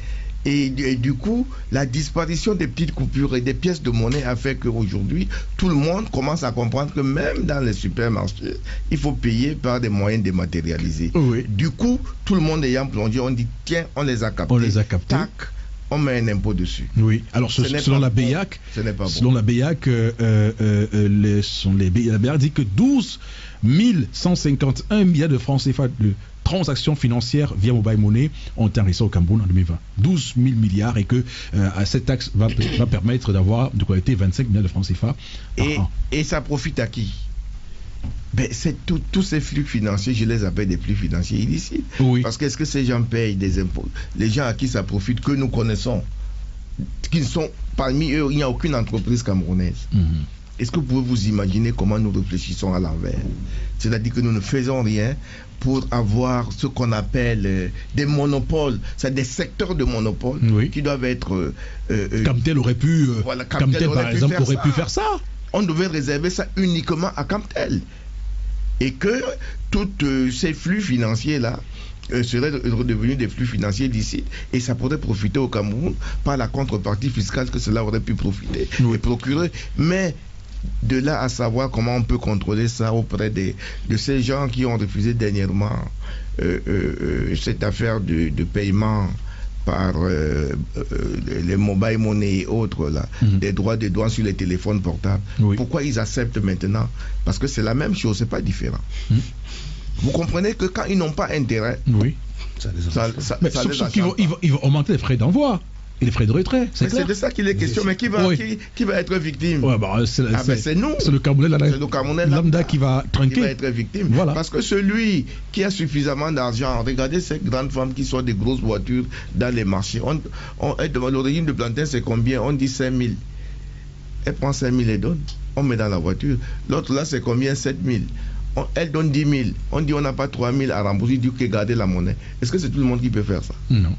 Et du coup, la disparition des petites coupures et des pièces de monnaie a fait qu'aujourd'hui, tout le monde commence à comprendre que même dans les supermarchés, il faut payer par des moyens dématérialisés. Du coup, tout le monde ayant plongé, on dit tiens, on les a captés. Tac, on met un impôt dessus. Alors selon la BEAC, la BEAC dit que 12 151 milliards de francs CFA de transactions financières via mobile money ont été enregistrées au Cameroun en 2020. 12 000 milliards et que cette taxe va permettre d'avoir de collecter 25 milliards de francs CFA par an. Et ça profite à qui? C'est tous ces flux financiers, je les appelle des flux financiers illicites. Parce qu'est-ce que ces gens payent des impôts? Les gens à qui ça profite, que nous connaissons, qui sont parmi eux, il n'y a aucune entreprise camerounaise. Est-ce que vous pouvez vous imaginer comment nous réfléchissons à l'envers? C'est-à-dire que nous ne faisons rien pour avoir ce qu'on appelle des monopoles, c'est des secteurs de monopole qui doivent être... Camtel aurait pu, Camtel par exemple aurait pu faire ça. On devait réserver ça uniquement à Camtel. Et que tous ces flux financiers-là seraient redevenus des flux financiers licites et ça pourrait profiter au Cameroun par la contrepartie fiscale que cela aurait pu profiter et procurer. Mais de là à savoir comment on peut contrôler ça auprès de ces gens qui ont refusé dernièrement cette affaire de paiement par les mobile money et autres, là, des droits de douane sur les téléphones portables. Pourquoi ils acceptent maintenant? Parce que c'est la même chose, c'est pas différent. Vous comprenez que quand ils n'ont pas intérêt, ils vont augmenter les frais d'envoi et les frais de retrait. C'est de ça qu'il est question. Mais qui va être victime? C'est nous. C'est le Camerounais lambda qui va trinquer. Qui va être victime. Voilà. Parce que celui qui a suffisamment d'argent, regardez ces grandes femmes qui sortent des grosses voitures dans les marchés. Le régime de plantain, c'est combien? On dit 5 000. Elle prend 5 000 et donne. On met dans la voiture. L'autre là, c'est combien? 7 000. Elle donne 10 000. On dit on n'a pas 3 000 à rembourser, du que garder la monnaie. Est-ce que c'est tout le monde qui peut faire ça? Non,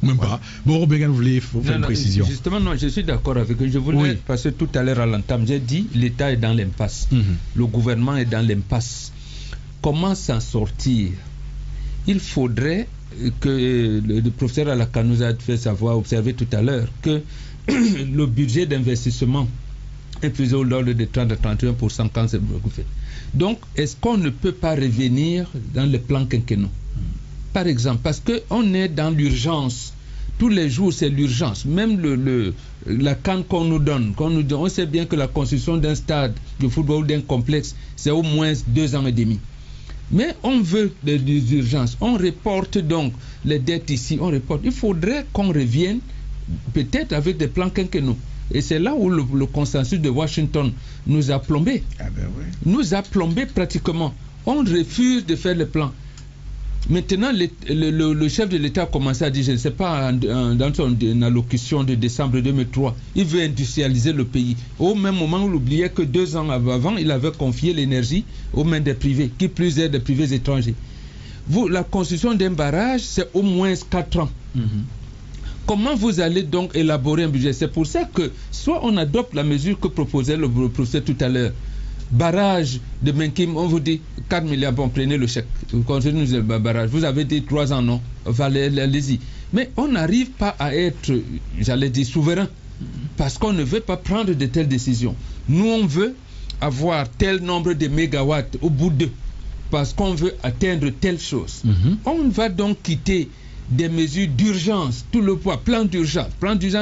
même pas. Bon, Robert, vous voulez faire une précision? Justement, non, je suis d'accord avec eux. Je voulais, parce que tout à l'heure à l'entame, j'ai dit l'État est dans l'impasse. Le gouvernement est dans l'impasse. Comment s'en sortir? Il faudrait que le professeur Alaka nous a fait savoir, observer tout à l'heure, que le budget d'investissement est plus au l'ordre de 30-31% quand c'est beaucoup fait. Donc, est-ce qu'on ne peut pas revenir dans le plan quinquennal? Par exemple, parce qu'on est dans l'urgence. Tous les jours, c'est l'urgence. Même la CAN qu'on nous donne, on sait bien que la construction d'un stade de football ou d'un complexe, c'est au moins 2 ans et demi. Mais on veut des urgences. On reporte donc les dettes ici, on reporte. Il faudrait qu'on revienne peut-être avec des plans quinquennaux. Et c'est là où le consensus de Washington nous a plombé. Nous a plombé pratiquement. On refuse de faire le plan. Maintenant, le chef de l'État a commencé à dire, je ne sais pas, dans son allocution de décembre 2003, il veut industrialiser le pays. Au même moment, on oubliait que 2 ans avant, il avait confié l'énergie aux mains des privés, qui plus est des privés étrangers. La construction d'un barrage, c'est au moins 4 ans. Comment vous allez donc élaborer un budget? C'est pour ça que soit on adopte la mesure que proposait le professeur tout à l'heure. Barrage de Menkim, on vous dit 4 milliards, bon, prenez le chèque. Vous continuez le barrage. Vous avez dit 3 ans, non? Allez-y. Mais on n'arrive pas à être, j'allais dire, souverain. Parce qu'on ne veut pas prendre de telles décisions. Nous, on veut avoir tel nombre de mégawatts au bout d'eux. Parce qu'on veut atteindre telle chose. On va donc quitter des mesures d'urgence, tout le poids, plan d'urgence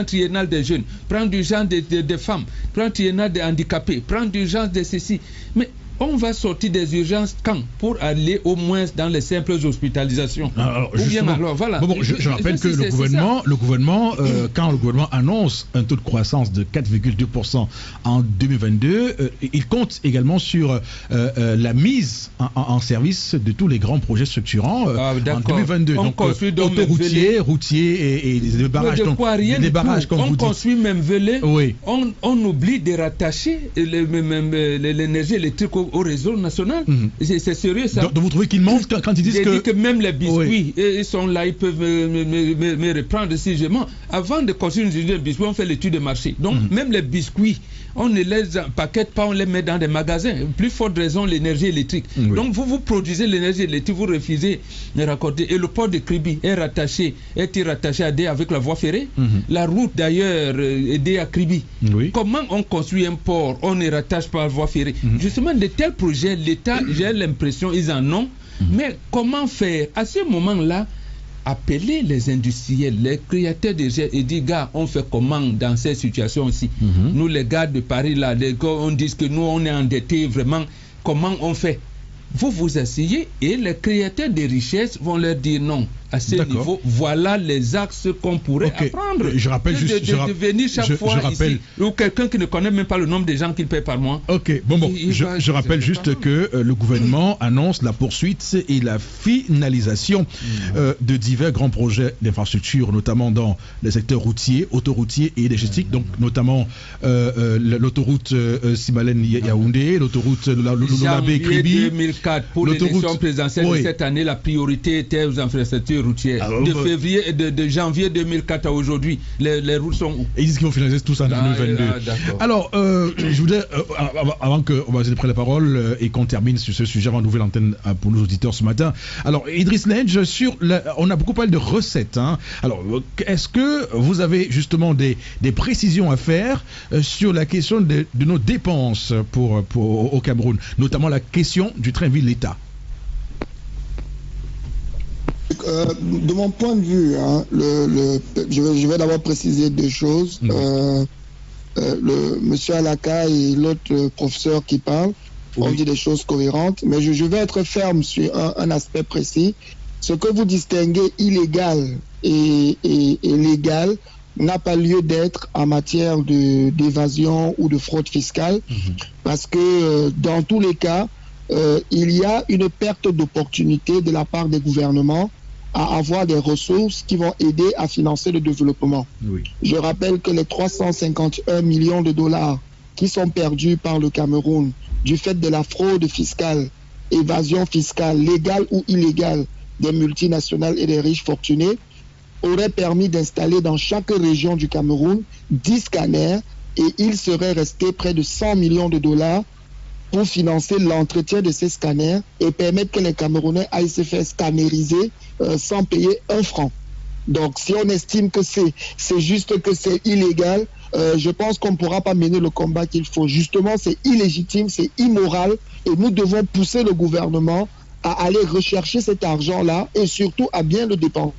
triennal des jeunes, plan d'urgence des femmes, plan triennal des handicapés, plan d'urgence de ceci. Mais on va sortir des urgences quand? Pour aller au moins dans les simples hospitalisations. Je rappelle que le gouvernement, quand le gouvernement annonce un taux de croissance de 4,2% en 2022, il compte également sur la mise en service de tous les grands projets structurants en 2022. Donc, autoroutiers, routiers et des barrages. Des barrages, comme on construit même velay. On oublie de rattacher l'énergie électrique au réseau national. C'est sérieux ça. Donc vous trouvez qu'ils mentent quand ils disent que même les biscuits, ils sont là, ils peuvent me reprendre si je mens. Avant de construire une usine de biscuits, on fait l'étude de marché. Donc même les biscuits, on ne les paquette pas, on les met dans des magasins. Plus forte raison, l'énergie électrique. Donc vous produisez l'énergie électrique, vous refusez de raccorder. Et le port de Kribi est rattaché à D avec la voie ferrée. La route d'ailleurs est D à Kribi. Comment on construit un port, on ne rattache pas à la voie ferrée? Justement, de tels projets, l'État, j'ai l'impression, ils en ont. Mais comment faire? À ce moment-là, appeler les industriels, les créateurs de jets et dire, gars, on fait comment dans ces situations-ci? Nous, les gars de Paris, là, on dit que nous, on est endettés, vraiment, comment on fait? Vous vous asseyez et les créateurs de richesses vont leur dire non. À ce niveau, voilà les axes qu'on pourrait apprendre. Je rappelle juste de venir chaque fois ici, ou quelqu'un qui ne connaît même pas le nombre de gens qu'il paie par mois. Je rappelle juste que le gouvernement annonce la poursuite et la finalisation de divers grands projets d'infrastructure, notamment dans les secteurs routiers, autoroutiers et logistiques, donc notamment l'autoroute Simalène-Yaoundé, l'autoroute Lolabé-Kribi. 2004, pour l'élection présidentielle de cette année, la priorité était aux infrastructures routières. De janvier 2004 à aujourd'hui, les routes sont où? Et ils disent qu'ils vont finaliser tout ça en 2022. Alors, je voudrais, avant qu'on va prendre la parole et qu'on termine sur ce sujet avant d'ouvrir l'antenne pour nos auditeurs ce matin. Alors, Idriss Nedj, on a beaucoup parlé de recettes. Alors, est-ce que vous avez justement des précisions à faire sur la question de nos dépenses au Cameroun, notamment la question du train ville-État? de mon point de vue, hein, je vais d'abord préciser deux choses. Le monsieur Alaka et l'autre professeur qui parle ont dit des choses cohérentes, mais je vais être ferme sur un aspect précis. Ce que vous distinguez illégal et légal n'a pas lieu d'être en matière d'évasion ou de fraude fiscale, parce que dans tous les cas, il y a une perte d'opportunité de la part des gouvernements à avoir des ressources qui vont aider à financer le développement. Je rappelle que les 351 millions de dollars qui sont perdus par le Cameroun du fait de la fraude fiscale, évasion fiscale, légale ou illégale des multinationales et des riches fortunés, aurait permis d'installer dans chaque région du Cameroun 10 scanners et il serait resté près de 100 millions de dollars pour financer l'entretien de ces scanners et permettre que les Camerounais aillent se faire scanneriser sans payer un franc. Donc si on estime que c'est juste que c'est illégal, je pense qu'on ne pourra pas mener le combat qu'il faut. Justement, c'est illégitime, c'est immoral et nous devons pousser le gouvernement à aller rechercher cet argent-là et surtout à bien le dépenser.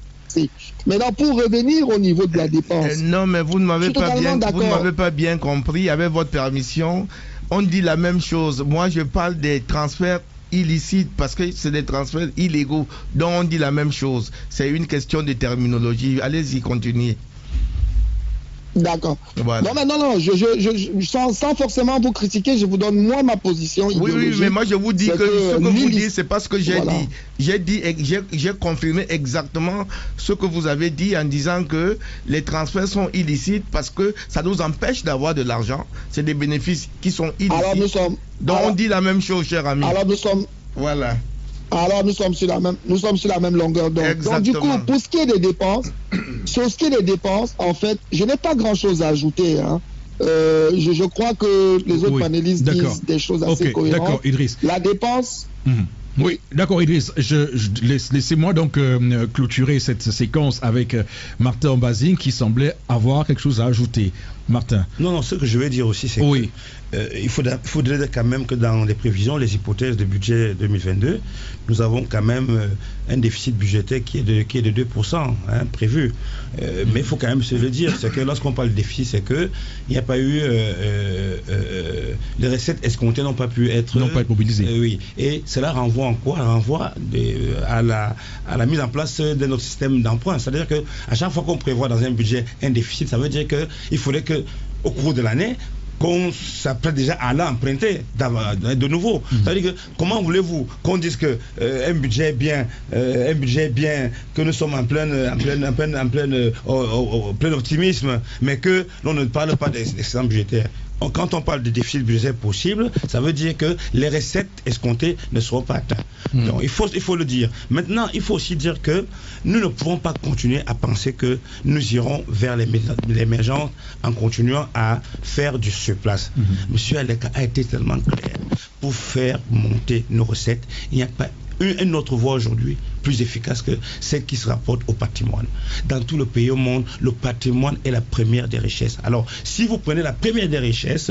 Maintenant, pour revenir au niveau de la dépense... non, mais vous ne m'avez pas bien compris. Avec votre permission, on dit la même chose. Moi, je parle des transferts illicites parce que c'est des transferts illégaux. Donc, on dit la même chose. C'est une question de terminologie. Allez-y, continuez. D'accord. Voilà. Non, sans forcément vous critiquer, je vous donne moi ma position idéologique. Oui, mais moi je vous dis que ce que vous dites, c'est pas ce que j'ai dit. J'ai confirmé exactement ce que vous avez dit en disant que les transferts sont illicites parce que ça nous empêche d'avoir de l'argent. C'est des bénéfices qui sont illicites. Donc on dit la même chose, cher ami. Alors nous sommes... Voilà. Alors nous sommes sur la même longueur d'onde. Donc du coup, pour ce qui est des dépenses, en fait, je n'ai pas grand-chose à ajouter. Hein. Je crois que les autres panélistes disent des choses assez cohérentes. D'accord, Idriss. La dépense... Oui, d'accord, Idriss. Laissez-moi donc clôturer cette séquence avec Martin Mbazing qui semblait avoir quelque chose à ajouter. Martin. Non, ce que je vais dire aussi, c'est qu'il faudrait quand même que dans les prévisions, les hypothèses de budget 2022, nous avons quand même un déficit budgétaire qui est de 2% prévu. Mais il faut quand même se le dire, c'est que lorsqu'on parle de déficit, c'est qu'il n'y a pas eu... les recettes escomptées n'ont pas pu être mobilisées. Oui, et cela renvoie en quoi? Renvoie à la mise en place de notre système d'emprunt. C'est-à-dire qu'à chaque fois qu'on prévoit dans un budget un déficit, ça veut dire qu'il faudrait que au cours de l'année, qu'on s'apprête déjà à l'emprunter de nouveau. C'est-à-dire que comment voulez-vous qu'on dise que un budget est bien, que nous sommes en plein optimisme, mais que l'on ne parle pas d'excédent budgétaire. Quand on parle de déficit budgétaire possible, ça veut dire que les recettes escomptées ne seront pas atteintes. Donc il faut le dire. Maintenant, il faut aussi dire que nous ne pouvons pas continuer à penser que nous irons vers l'émergence en continuant à faire du surplace. Monsieur Aleka a été tellement clair. Pour faire monter nos recettes, il n'y a pas une autre voie aujourd'hui plus efficace que celle qui se rapporte au patrimoine. Dans tout le pays au monde, le patrimoine est la première des richesses. Alors, si vous prenez la première des richesses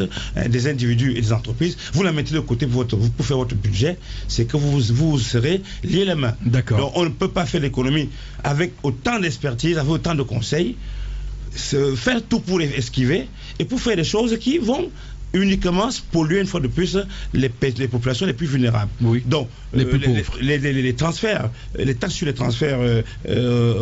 des individus et des entreprises, vous la mettez de côté pour faire votre budget, c'est que vous serez liés les mains. D'accord. Donc, on ne peut pas faire l'économie avec autant d'expertise, avec autant de conseils, faire tout pour les esquiver et pour faire des choses qui vont uniquement polluer une fois de plus les populations les plus vulnérables. Oui. Donc, les plus pauvres. Les transferts, les taxes sur les transferts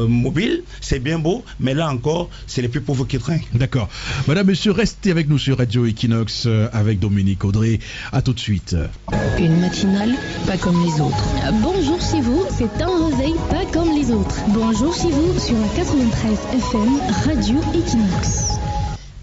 mobiles, c'est bien beau, mais là encore, c'est les plus pauvres qui trinquent. D'accord. Madame, monsieur, restez avec nous sur Radio Equinox avec Dominique Audrey. À tout de suite. Une matinale pas comme les autres. Bonjour chez vous, c'est un réveil pas comme les autres. Bonjour chez vous sur la 93 FM Radio Equinox.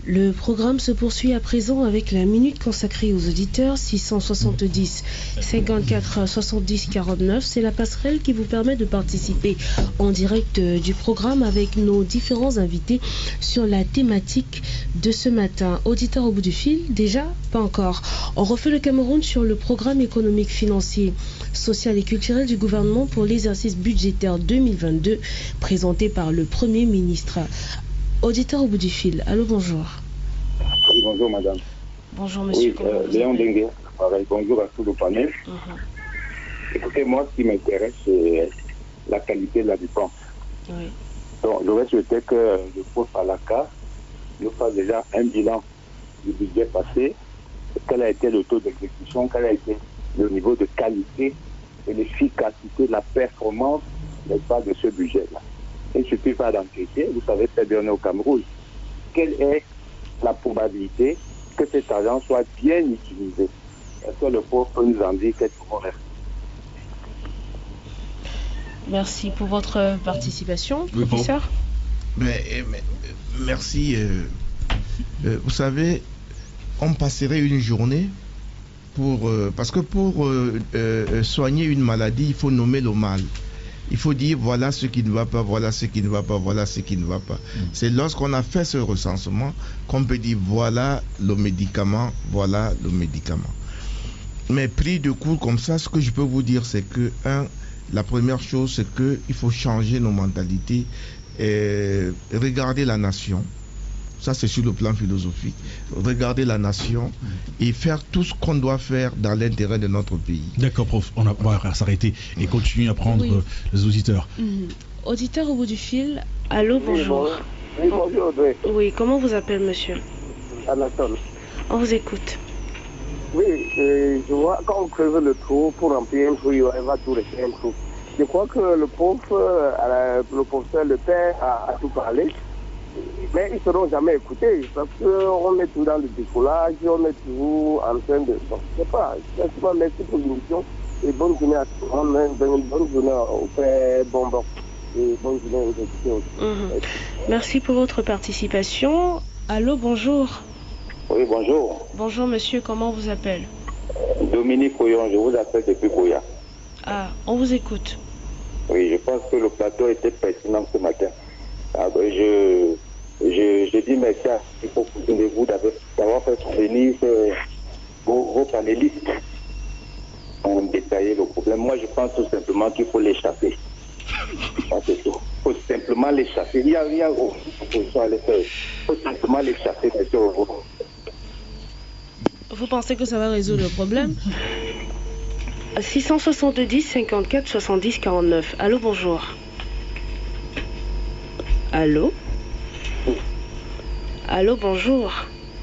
Le programme se poursuit à présent avec la minute consacrée aux auditeurs 670 54 70 49. C'est la passerelle qui vous permet de participer en direct du programme avec nos différents invités sur la thématique de ce matin. Auditeur au bout du fil, déjà? Pas encore. On refait le Cameroun sur le programme économique, financier, social et culturel du gouvernement pour l'exercice budgétaire 2022 présenté par le Premier ministre. Auditeur au bout du fil, allô, bonjour. Oui, bonjour madame. Bonjour monsieur. Oui, Léon Dengue, pareil, bonjour à tout le panel. Écoutez, moi ce qui m'intéresse, c'est la qualité de la dépense. Oui. Donc, j'aurais souhaité que le prof Alaka nous fasse déjà un bilan du budget passé, quel a été le taux d'exécution, quel a été le niveau de qualité et l'efficacité de la performance, n'est-ce pas, de ce budget-là. Et il ne suffit pas d'enquêter, vous savez très bien, on est au Cameroun. Quelle est la probabilité que cet argent soit bien utilisé? Est-ce que le prof peut nous en dire quelques mots? Merci pour votre participation, professeur. Merci. Vous savez, on passerait une journée parce que pour soigner une maladie, il faut nommer le mal. Il faut dire voilà ce qui ne va pas, voilà ce qui ne va pas, voilà ce qui ne va pas. C'est lorsqu'on a fait ce recensement qu'on peut dire voilà le médicament, voilà le médicament. Mais pris de court comme ça, ce que je peux vous dire, c'est que la première chose, c'est qu'il faut changer nos mentalités, regarder la nation. Ça, c'est sur le plan philosophique. Regarder la nation et faire tout ce qu'on doit faire dans l'intérêt de notre pays. D'accord, prof. On va s'arrêter et continuer à prendre les auditeurs. Auditeur au bout du fil. Allô, bonjour. Oui, bonjour, Audrey. Oui, comment vous appelez, monsieur? Anatole. On vous écoute. Oui, je vois quand on creuse le trou pour remplir un trou, il va tout rester un trou. Je crois que le professeur Le Père a tout parlé. Mais ils ne seront jamais écoutés parce qu'on est tout dans le décollage, on est toujours en train de... Donc, je ne sais pas, merci pour l'émission et bonne journée à tout le monde, bonne journée au Père Bonbon et bonne journée aux éditeurs aussi. Merci pour votre participation. Allô, bonjour. Oui, bonjour. Bonjour monsieur, comment on vous appelle? Dominique Oyon, je vous appelle depuis Boya. Ah, on vous écoute. Oui, je pense que le plateau était pertinent ce matin. Je dis merci à vous d'avoir fait venir vos panélistes pour détailler le problème. Moi, je pense tout simplement qu'il faut l'échapper. C'est tout. Il faut simplement l'échapper. Il y a opposition à le faire. Il faut simplement l'échapper, monsieur. Vous pensez que ça va résoudre le problème? 670 54 70 49. Allô, bonjour. Allô? Allô, bonjour.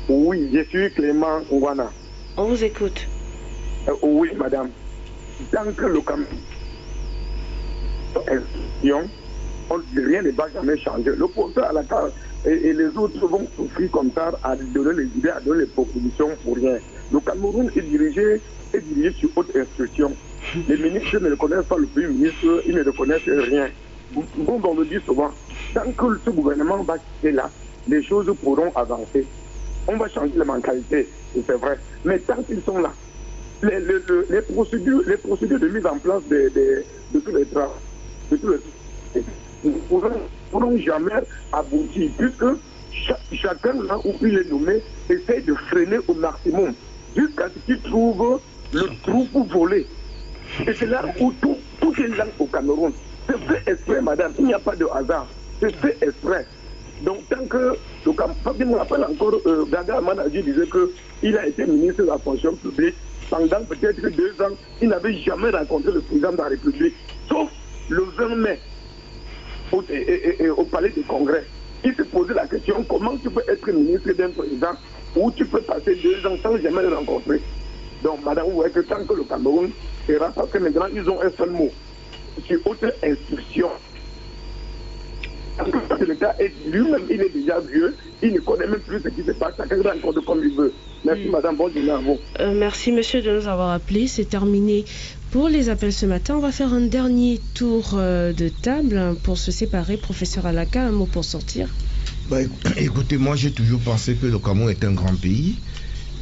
Oui, je suis Clément Ouana. On vous écoute. Oui, madame. Tant que le Cameroun rien ne va jamais changer. Le professeur à la carte et les autres vont souffrir comme ça à donner les idées, à donner les propositions pour rien. Le Cameroun est dirigé sur haute instruction. Les ministres ne reconnaissent pas le premier ministre, ils ne reconnaissent rien. Bon, on le dit souvent, tant que ce gouvernement va quitter là, les choses pourront avancer. On va changer la mentalité, c'est vrai. Mais tant qu'ils sont là, les procédures de mise en place de tous les travaux, ne pourront jamais aboutir, puisque chacun là où il est nommé essaie de freiner au maximum, jusqu'à ce qu'il trouve le trou pour voler. Et c'est là où tout est là au Cameroun. C'est fait exprès, madame, il n'y a pas de hasard. C'est fait exprès. Donc, tant que le Cameroun, je me rappelle encore, Gaga Amanadji disait qu'il a été ministre de la fonction publique pendant peut-être 2 ans. Il n'avait jamais rencontré le président de la République, sauf le 20 mai, au palais du Congrès. Il se posait la question comment tu peux être ministre d'un président où tu peux passer 2 ans sans jamais le rencontrer. Donc, madame, vous voyez que tant que le Cameroun sera, parce que maintenant, ils ont un seul mot, sur haute instruction. Parce que le gars est lui-même, il est déjà vieux, il ne connaît même plus ce qui se passe, chacun rencontre comme il veut. Merci, madame, bonne journée à vous. Merci, monsieur, de nous avoir appelés. C'est terminé pour les appels ce matin. On va faire un dernier tour de table pour se séparer. Professeur Alaka, un mot pour sortir. Écoutez, moi, j'ai toujours pensé que le Cameroun est un grand pays.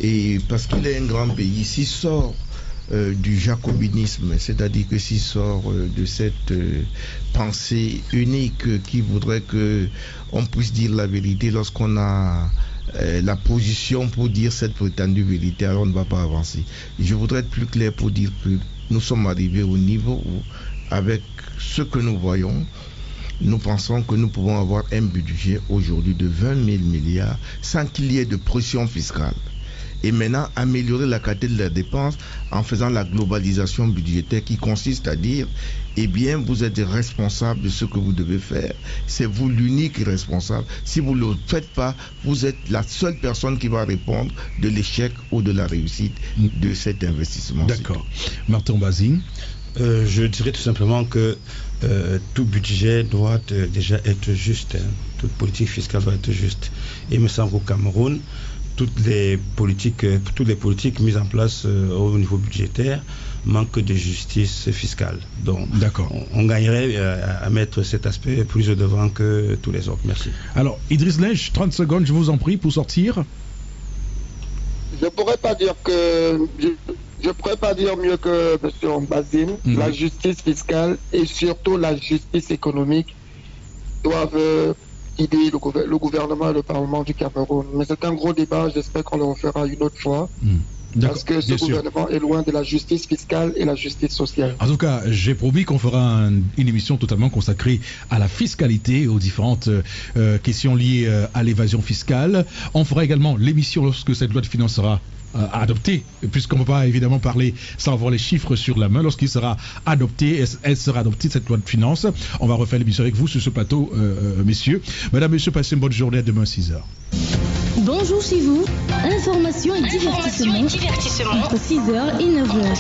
Et parce qu'il est un grand pays, s'il sort du jacobinisme, c'est-à-dire que s'il sort de cette pensée unique qui voudrait que on puisse dire la vérité lorsqu'on a la position pour dire cette prétendue vérité, alors on ne va pas avancer. Je voudrais être plus clair pour dire que nous sommes arrivés au niveau où, avec ce que nous voyons, nous pensons que nous pouvons avoir un budget aujourd'hui de 20 000 milliards sans qu'il y ait de pression fiscale. et maintenant améliorer la qualité de la dépense en faisant la globalisation budgétaire qui consiste à dire, eh bien, vous êtes responsable de ce que vous devez faire. C'est vous l'unique responsable. Si vous ne le faites pas, vous êtes la seule personne qui va répondre de l'échec ou de la réussite de cet investissement. D'accord. Martin Bazine. Je dirais tout simplement que tout budget doit déjà être juste. Toute politique fiscale doit être juste. Et il me semble qu'au Cameroun, toutes les politiques mises en place au niveau budgétaire manquent de justice fiscale. Donc, on gagnerait à mettre cet aspect plus au devant que tous les autres. Merci. Alors, Idriss Lej, 30 secondes, je vous en prie, pour sortir. Je pourrais pas dire mieux que M. Bazine. La justice fiscale et surtout la justice économique doivent guider le gouvernement et le Parlement du Cameroun. Mais c'est un gros débat, j'espère qu'on le refera une autre fois. Parce que ce gouvernement est loin de la justice fiscale et la justice sociale. En tout cas, j'ai promis qu'on fera une émission totalement consacrée à la fiscalité et aux différentes questions liées à l'évasion fiscale. On fera également l'émission lorsque cette loi de finances sera adoptée, puisqu'on ne peut pas évidemment parler sans avoir les chiffres sur la main. Lorsqu'il sera adopté, elle sera adoptée, cette loi de finances. On va refaire l'émission avec vous sur ce plateau, messieurs. Mesdames, messieurs, passez une bonne journée, à demain 6h. Bonjour chez vous, information et divertissement entre 6h et 9h.